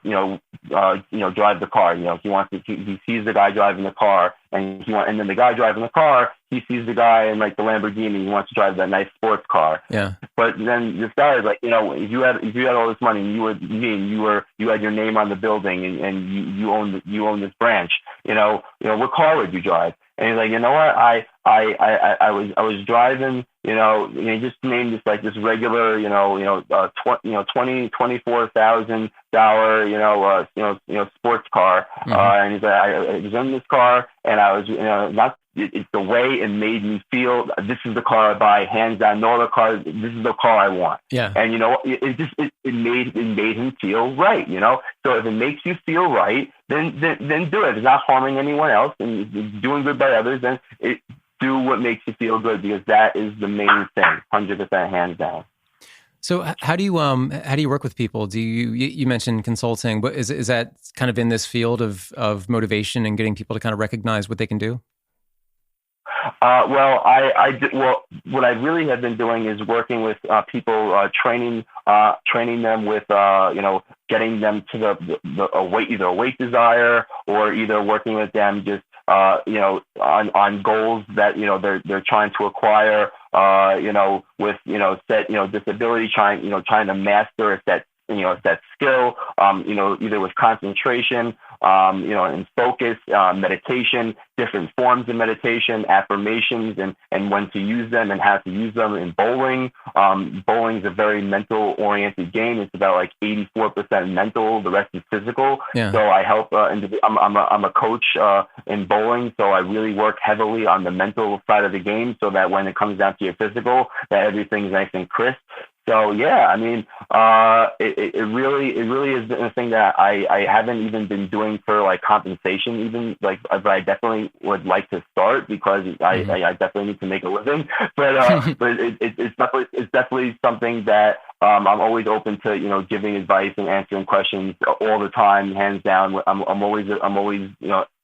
drive the car. He sees the guy driving the car, and then the guy driving the car, he sees the guy in like the Lamborghini. He wants to drive that nice sports car. Yeah. But then this guy is like, if you had all this money, and you had your name on the building, and you own this branch, what car would you drive? And he's like, you know what? I was driving, he just named this regular, $24,000, sports car. Mm-hmm. And he's like, I was in this car, and I was, it's the way it made me feel. This is the car I buy, hands down. No other car. This is the car I want. Yeah. And it made him feel right. So if it makes you feel right, then do it. If it's not harming anyone else and it's doing good by others, then do what makes you feel good, because that is the main thing. 100% hands down. So how do you work with people? Do you mentioned consulting, but is that kind of in this field of motivation and getting people to kind of recognize what they can do? What I really have been doing is working with people, training them with, getting them to either a weight desire, or either working with them just, on goals that, they're trying to acquire, with, set, disability, trying to master a set skill, either with concentration, and focus, meditation, different forms of meditation, affirmations, and when to use them and how to use them. In bowling, bowling is a very mental oriented game. It's about like 84% mental, the rest is physical. Yeah. So I help, I'm a coach in bowling. So I really work heavily on the mental side of the game, so that when it comes down to your physical, that everything's nice and crisp. So yeah, I mean, it really is a thing that I haven't even been doing for like compensation, even like, but I definitely would like to start, because I definitely need to make a living. But it's definitely something that I'm always open to, giving advice and answering questions all the time, hands down. I'm always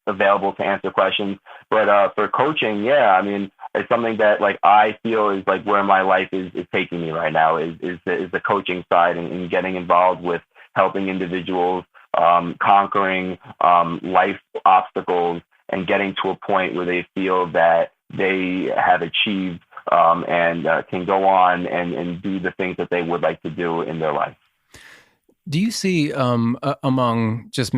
available to answer questions. But for coaching, yeah, I mean, it's something that like I feel is like where my life is taking me right now is the coaching side, and getting involved with helping individuals conquering life obstacles, and getting to a point where they feel that they have achieved and can go on and do the things that they would like to do in their life. Do you see among just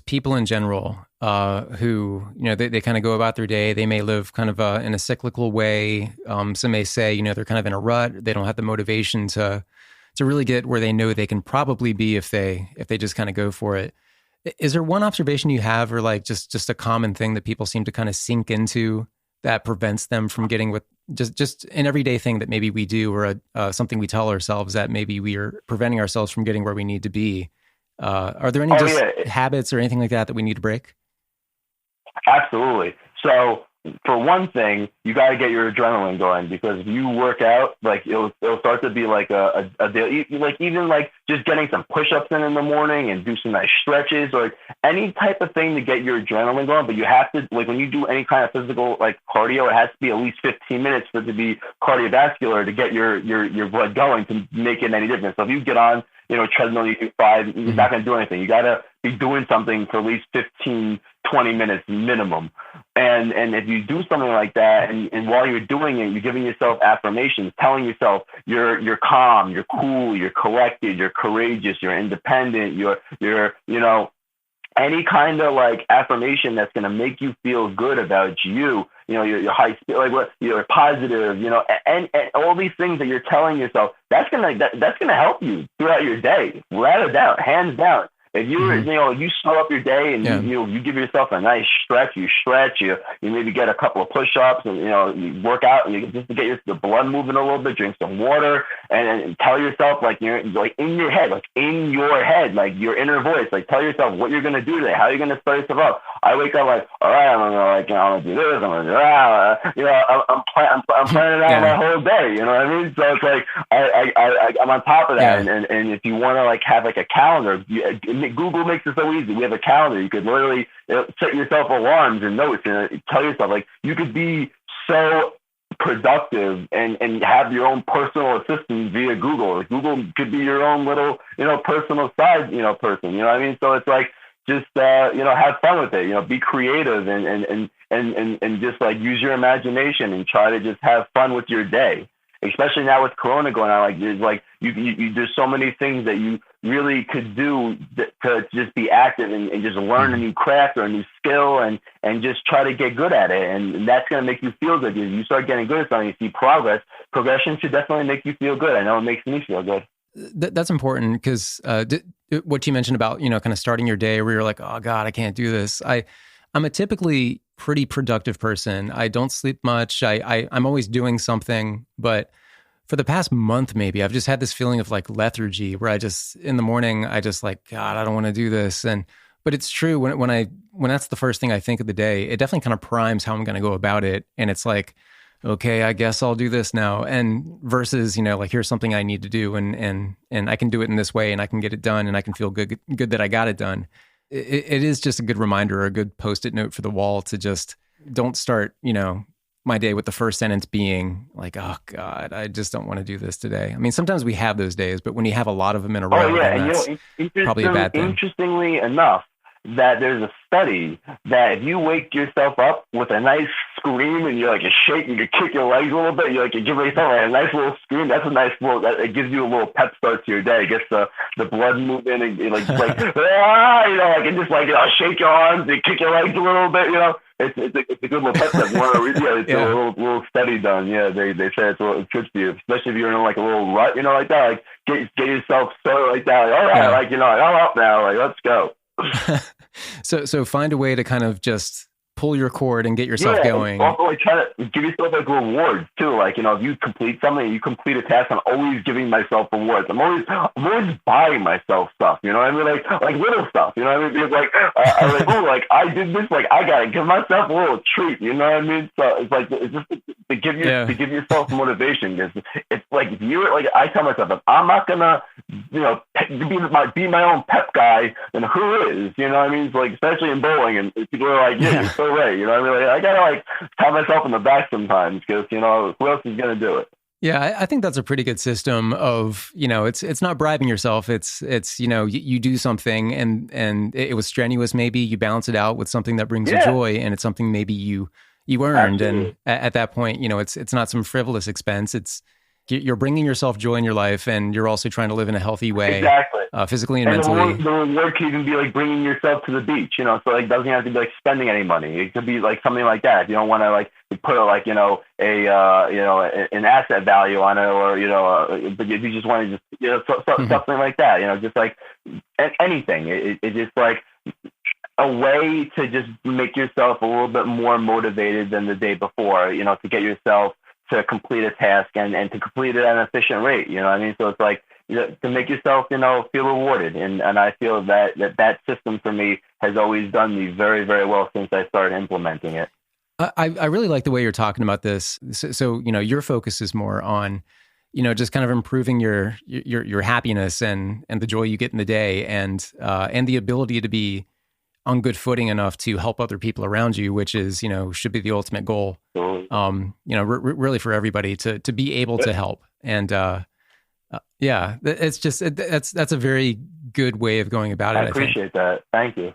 people in general who, they kind of go about their day, they may live kind of in a cyclical way. Some may say, they're kind of in a rut. They don't have the motivation to really get where they know they can probably be if they just kind of go for it. Is there one observation you have, or like just a common thing that people seem to kind of sink into that prevents them from getting with just an everyday thing that maybe we do, or something we tell ourselves that maybe we are preventing ourselves from getting where we need to be? Are there any habits or anything like that we need to break? Absolutely. So for one thing, you got to get your adrenaline going, because if you work out, like it'll start to be like a deal. Like even like just getting some push-ups in the morning and do some nice stretches, or like any type of thing to get your adrenaline going. But you have to, like when you do any kind of physical like cardio, it has to be at least 15 minutes for it to be cardiovascular, to get your blood going, to make it any difference. So if you get on, treadmill, you do 5, you're not going to do anything. You got to be doing something for at least 15, 20 minutes minimum. And if you do something like that, and while you're doing it, you're giving yourself affirmations, telling yourself you're calm, you're cool, you're collected, you're courageous, you're independent, you're any kind of like affirmation that's going to make you feel good about you. Your high spirit, like what you're positive, and all these things that you're telling yourself, that's gonna help you throughout your day, without a doubt, hands down. If you slow up your day and you give yourself a nice stretch, you maybe get a couple of push-ups, and you work out, and just to get the blood moving a little bit, drink some water, and tell yourself, like you're like in your head, like your inner voice, like tell yourself what you're gonna do today, how you're gonna start yourself up. I wake up like, all right, I'm gonna do this, I'm gonna do that. I'm planning out my whole day. You know what I mean? So it's like I'm on top of that, and if you want to like have like a calendar. Google makes it so easy. We have a calendar. You could literally set yourself alarms and notes and tell yourself, like, you could be so productive and have your own personal assistant via Google. Like, Google could be your own little, personal side, person. You know what I mean? So it's like, just, have fun with it, be creative and just like use your imagination and try to just have fun with your day. Especially now with Corona going on, there's so many things that you really could do to just be active and just learn a new craft or a new skill and just try to get good at it. And that's going to make you feel good. You start getting good at something, you see progress. Progression should definitely make you feel good. I know it makes me feel good. That's important, because what you mentioned about, kind of starting your day where you're like, oh God, I can't do this. I'm a typically pretty productive person. I don't sleep much. I'm always doing something, but for the past month, maybe I've just had this feeling of like lethargy where in the morning, I just like, God, I don't want to do this. But it's true when that's the first thing I think of the day, it definitely kind of primes how I'm going to go about it. And it's like, okay, I guess I'll do this now. And versus, like, here's something I need to do and I can do it in this way and I can get it done and I can feel good that I got it done. It is just a good reminder or a good Post-it note for the wall to just don't start, my day with the first sentence being like, oh God, I just don't want to do this today. I mean, sometimes we have those days, but when you have a lot of them in a row, that's probably a bad thing. Interestingly enough, that there's a study that if you wake yourself up with a nice scream and you're like, you shake and you kick your legs a little bit, you give yourself a nice little scream. That's a nice little, it gives you a little pep start to your day. It gets the blood moving and and just shake your arms and kick your legs a little bit, It's a good little pep step. It's a little study done. Yeah, they say it's good for you, especially if you're in like a little rut, like that. Like get yourself started like that. Like, all right, I'm up now. Like, let's go. So find a way to kind of just pull your cord and get yourself going. Also, like, try to give yourself like rewards too. Like, if you complete something, you complete a task, I'm always giving myself rewards. I'm always buying myself stuff. You know what I mean? Like little stuff. You know what I mean? It's I'm like, oh, like I did this. Like, I gotta give myself a little treat. You know what I mean? So it's just to give yourself motivation. It's like, if you're like, I tell myself, if I'm not gonna, be my own pep guy, then who is? You know what I mean? It's like, especially in bowling, and people are like, you're so right. You know what I mean? Like, I gotta like pat myself in the back sometimes, because who else is gonna do it? Yeah, I think that's a pretty good system of, it's not bribing yourself. It's you do something and it was strenuous. Maybe you balance it out with something that brings you joy, and it's something maybe you earned. Absolutely. And at that point, it's not some frivolous expense. You're bringing yourself joy in your life, and you're also trying to live in a healthy way, physically and mentally. The reward can even be like bringing yourself to the beach, so like, it doesn't have to be like spending any money. It could be like something like that. If you don't want to like put like, an asset value on it, or, but if you just want to just, something like that, just like anything. It's just like a way to just make yourself a little bit more motivated than the day before, to get yourself to complete a task and to complete it at an efficient rate. You know what I mean? So it's like, to make yourself, feel rewarded. And I feel that system for me has always done me very, very well since I started implementing it. I really like the way you're talking about this. So, your focus is more on, just kind of improving your happiness and the joy you get in the day, and the ability to be on good footing enough to help other people around you, which is, should be the ultimate goal. Really for everybody to be able to help. And yeah, it's just that's a very good way of going about it. I appreciate that. Thank you.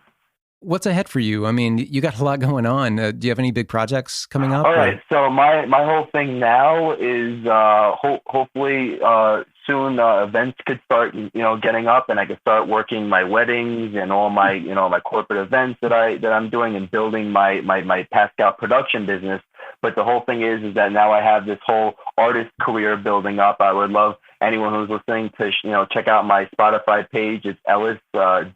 What's ahead for you? I mean, you got a lot going on. Do you have any big projects coming up? All right. So my whole thing now is hopefully soon events could start getting up, and I could start working my weddings and all my my corporate events that I'm doing, and building my Pascal production business. But the whole thing is that now I have this whole artist career building up. I would love anyone who's listening to check out my Spotify page. It's Ellis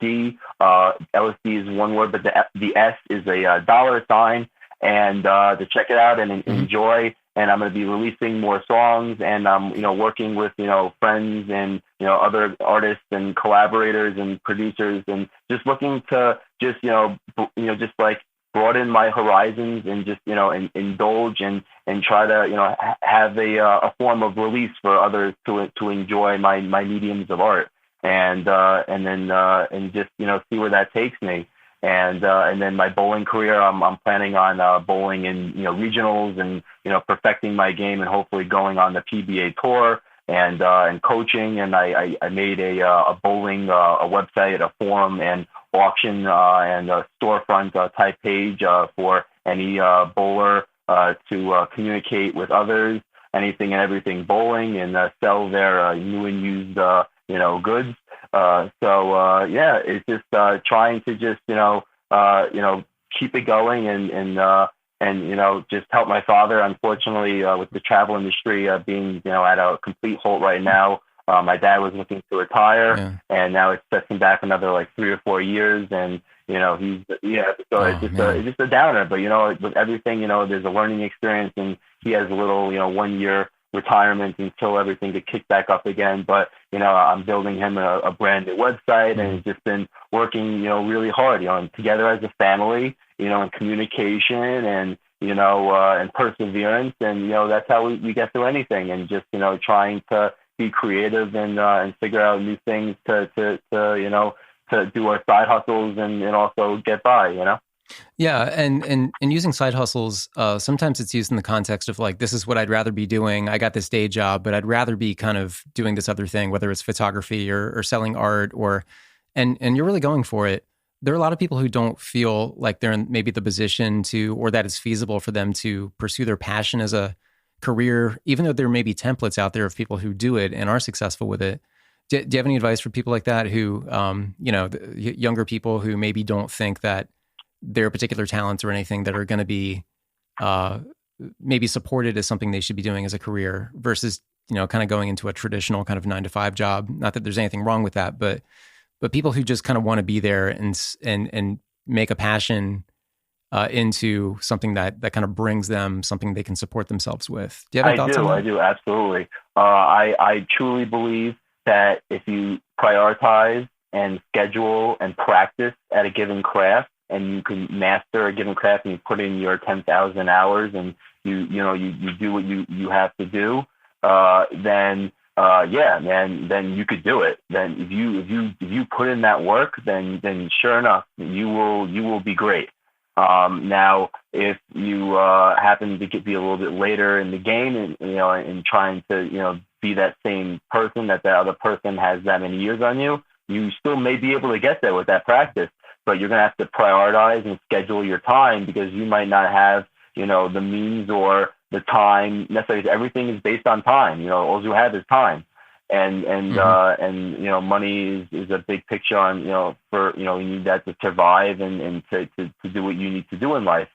D. Ellis D is one word, but the S is a dollar sign, and to check it out and enjoy. And I'm going to be releasing more songs, and I'm working with friends and other artists and collaborators and producers, and just looking to just just like broaden my horizons and just and indulge and try to have a form of release for others to enjoy my mediums of art, and then just see where that takes me. And then my bowling career, I'm planning on bowling in regionals, and perfecting my game, and hopefully going on the PBA tour, and coaching. And I made a bowling a website, a forum, and auction and a storefront type page for any bowler to communicate with others, anything and everything bowling, and sell their new and used goods. So it's just trying to just keep it going, and just help my father. Unfortunately, with the travel industry being at a complete halt right now, my dad was looking to retire, and now it's set him back another like 3 or 4 years, and it's just a downer. But with everything, there's a learning experience, and he has a little 1 year retirement until everything gets kicked back up again. But I'm building him a brand new website, and it's just been working really hard, and together as a family, in communication and and perseverance, and that's how we get through anything, and just trying to be creative and figure out new things to do our side hustles and also get by. Yeah, and using side hustles, sometimes it's used in the context of like, this is what I'd rather be doing. I got this day job, but I'd rather be kind of doing this other thing, whether it's photography or selling art, and you're really going for it. There are a lot of people who don't feel like they're in maybe the position to, or that it's feasible for them to pursue their passion as a career, even though there may be templates out there of people who do it and are successful with it. Do you have any advice for people like that who, younger people who maybe don't think that their particular talents or anything that are going to be maybe supported as something they should be doing as a career versus, kind of going into a traditional kind of 9-to-5 job? Not that there's anything wrong with that, but people who just kind of want to be there and make a passion into something that kind of brings them something they can support themselves with. Do you have any thoughts on that? I do, absolutely. I truly believe that if you prioritize and schedule and practice at a given craft, and you can master a given craft, and you put in your 10,000 hours, and you do what you have to do, then you could do it. Then if you put in that work, then sure enough, you will be great. Now, if you happen to be a little bit later in the game, and trying to be that same person that other person has that many years on you, you still may be able to get there with that practice. But you're going to have to prioritize and schedule your time, because you might not have, the means or the time necessarily. Everything is based on time. All you have is time, and money is a big picture on, for, you need that to survive and to do what you need to do in life.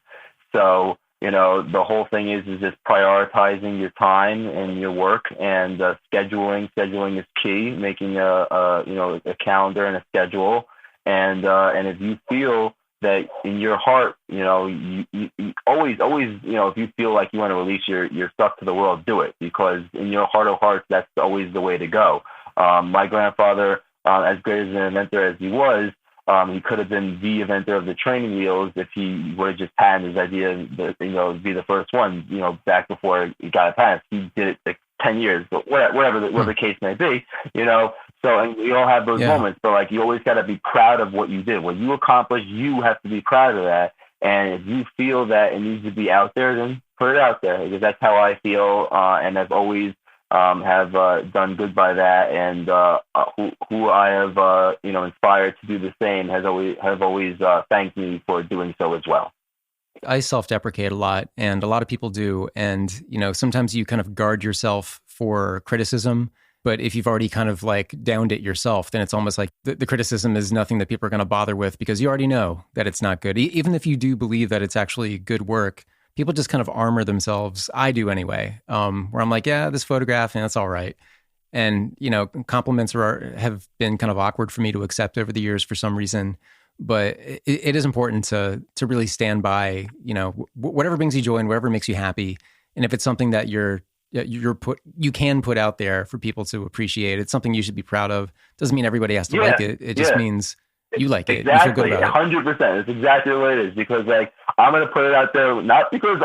So, the whole thing is just prioritizing your time and your work, and scheduling. Scheduling is key. Making a calendar and a schedule. And if you feel that in your heart, you always, if you feel like you want to release your stuff to the world, do it, because in your heart of hearts, that's always the way to go. My grandfather, as great as an inventor as he was, He could have been the inventor of the training wheels if he would have just patented his idea that, be the first one, back before he got a patent. He did it like 10 years, but whatever the case may be, So, and we all have those moments, but like, you always got to be proud of what you did. What you accomplished, you have to be proud of that. And if you feel that it needs to be out there, then put it out there, because that's how I feel. And I've always have done good by that, and who I have inspired to do the same have always thanked me for doing so as well. I self-deprecate a lot, and a lot of people do. And sometimes you kind of guard yourself for criticism. But if you've already kind of like downed it yourself, then it's almost like the criticism is nothing that people are going to bother with, because you already know that it's not good. Even if you do believe that it's actually good work, people just kind of armor themselves. I do anyway, where I'm like, yeah, this photograph, and that's all right. And, compliments have been kind of awkward for me to accept over the years for some reason. But it is important to really stand by, whatever brings you joy and whatever makes you happy. And if it's something that you can put out there for people to appreciate, it's something you should be proud of. Doesn't mean everybody has to like it. It just means you like it. Exactly. You feel good about it. 100%. It's exactly what it is, because like, I'm going to put it out there, not because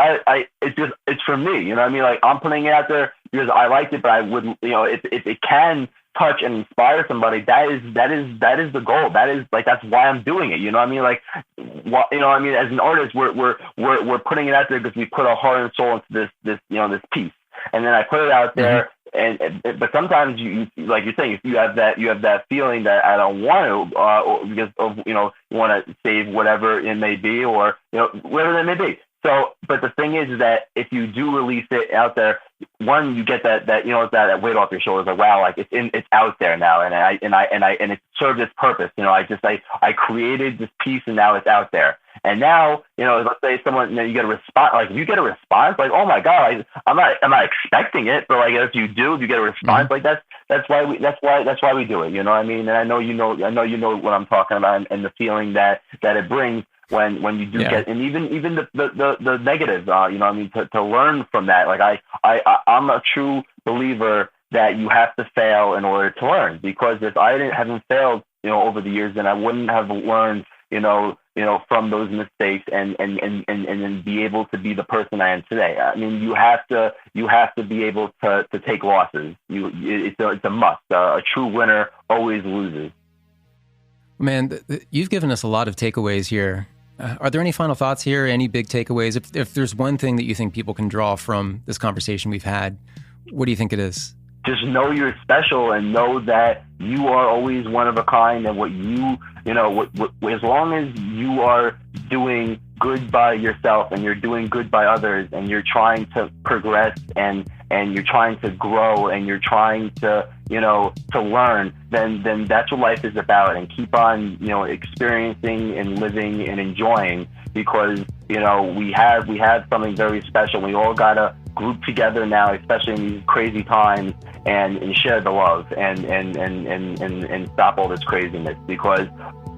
it's for me, you know what I mean? Like, I'm putting it out there because I liked it, but I wouldn't, if it can touch and inspire somebody, that is the goal. That is like, that's why I'm doing it. You know what I mean? Like, as an artist, we're putting it out there because we put our heart and soul into this piece. And then I put it out there, but sometimes you, like you're saying, if you have that feeling that I don't want to, because of, you want to save whatever it may be, or, whatever that may be. So, but the thing is that if you do release it out there, one, you get that weight off your shoulders. Like, wow, like it's out there now, and it served its purpose. I created this piece, and now it's out there. And now, let's say someone, you get a response. Like, if you get a response, like, oh my God, I'm not expecting it, but like, if you get a response, like that's why we do it. You know what I mean? And I know you know what I'm talking about, and the feeling that it brings when you do get, and even the negative, to learn from that. Like, I'm a true believer that you have to fail in order to learn, because if I haven't failed, over the years, then I wouldn't have learned, from those mistakes and then be able to be the person I am today. I mean, you have to be able to take losses. It's a must. A true winner always loses. Man, you've given us a lot of takeaways here. Are there any final thoughts here? Any big takeaways? If there's one thing that you think people can draw from this conversation we've had, what do you think it is? Just know you're special, and know that you are always one of a kind, and as long as you are doing good by yourself, and you're doing good by others, and you're trying to progress, and you're trying to grow, and you're trying to learn, then that's what life is about. And keep on experiencing and living and enjoying, because we have something very special. We all gotta group together now, especially in these crazy times, and share the love and stop all this craziness. Because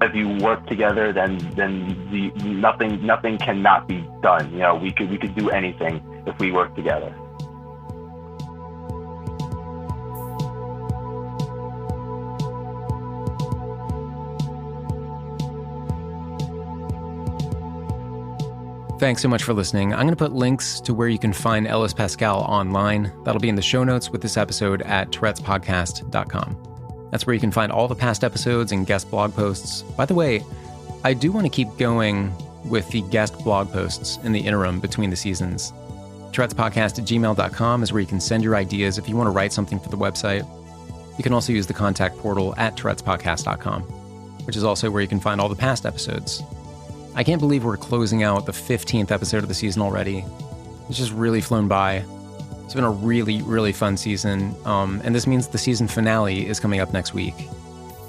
if you work together, then nothing cannot be done. We could do anything if we work together. Thanks so much for listening. I'm going to put links to where you can find Ellis Pascal online. That'll be in the show notes with this episode at tourettespodcast.com. That's where you can find all the past episodes and guest blog posts. By the way, I do want to keep going with the guest blog posts in the interim between the seasons. tourettespodcast@gmail.com is where you can send your ideas if you want to write something for the website. You can also use the contact portal at tourettespodcast.com, which is also where you can find all the past episodes. I can't believe we're closing out the 15th episode of the season already. It's just really flown by. It's been a really, really fun season, and this means the season finale is coming up next week.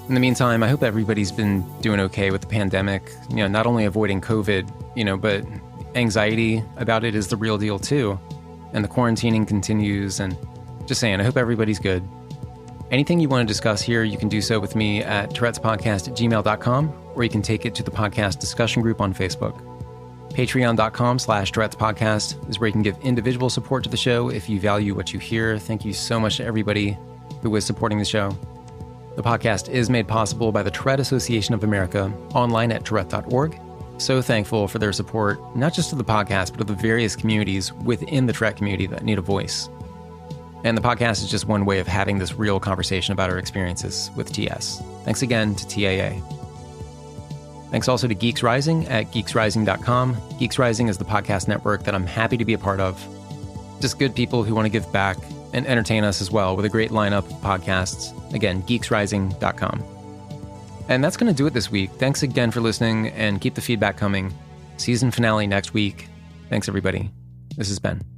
In the meantime, I hope everybody's been doing okay with the pandemic. Not only avoiding COVID, but anxiety about it is the real deal too. And the quarantining continues, and just saying, I hope everybody's good. Anything you want to discuss here, you can do so with me at tourettespodcast@gmail.com, or you can take it to the podcast discussion group on Facebook. Patreon.com/tourettespodcast is where you can give individual support to the show if you value what you hear. Thank you so much to everybody who is supporting the show. The podcast is made possible by the Tourette Association of America, online at tourette.org. So thankful for their support, not just of the podcast, but of the various communities within the Tourette community that need a voice. And the podcast is just one way of having this real conversation about our experiences with TS. Thanks again to TAA. Thanks also to Geeks Rising at geeksrising.com. Geeks Rising is the podcast network that I'm happy to be a part of. Just good people who want to give back and entertain us as well with a great lineup of podcasts. Again, geeksrising.com. And that's going to do it this week. Thanks again for listening and keep the feedback coming. Season finale next week. Thanks, everybody. This is Ben.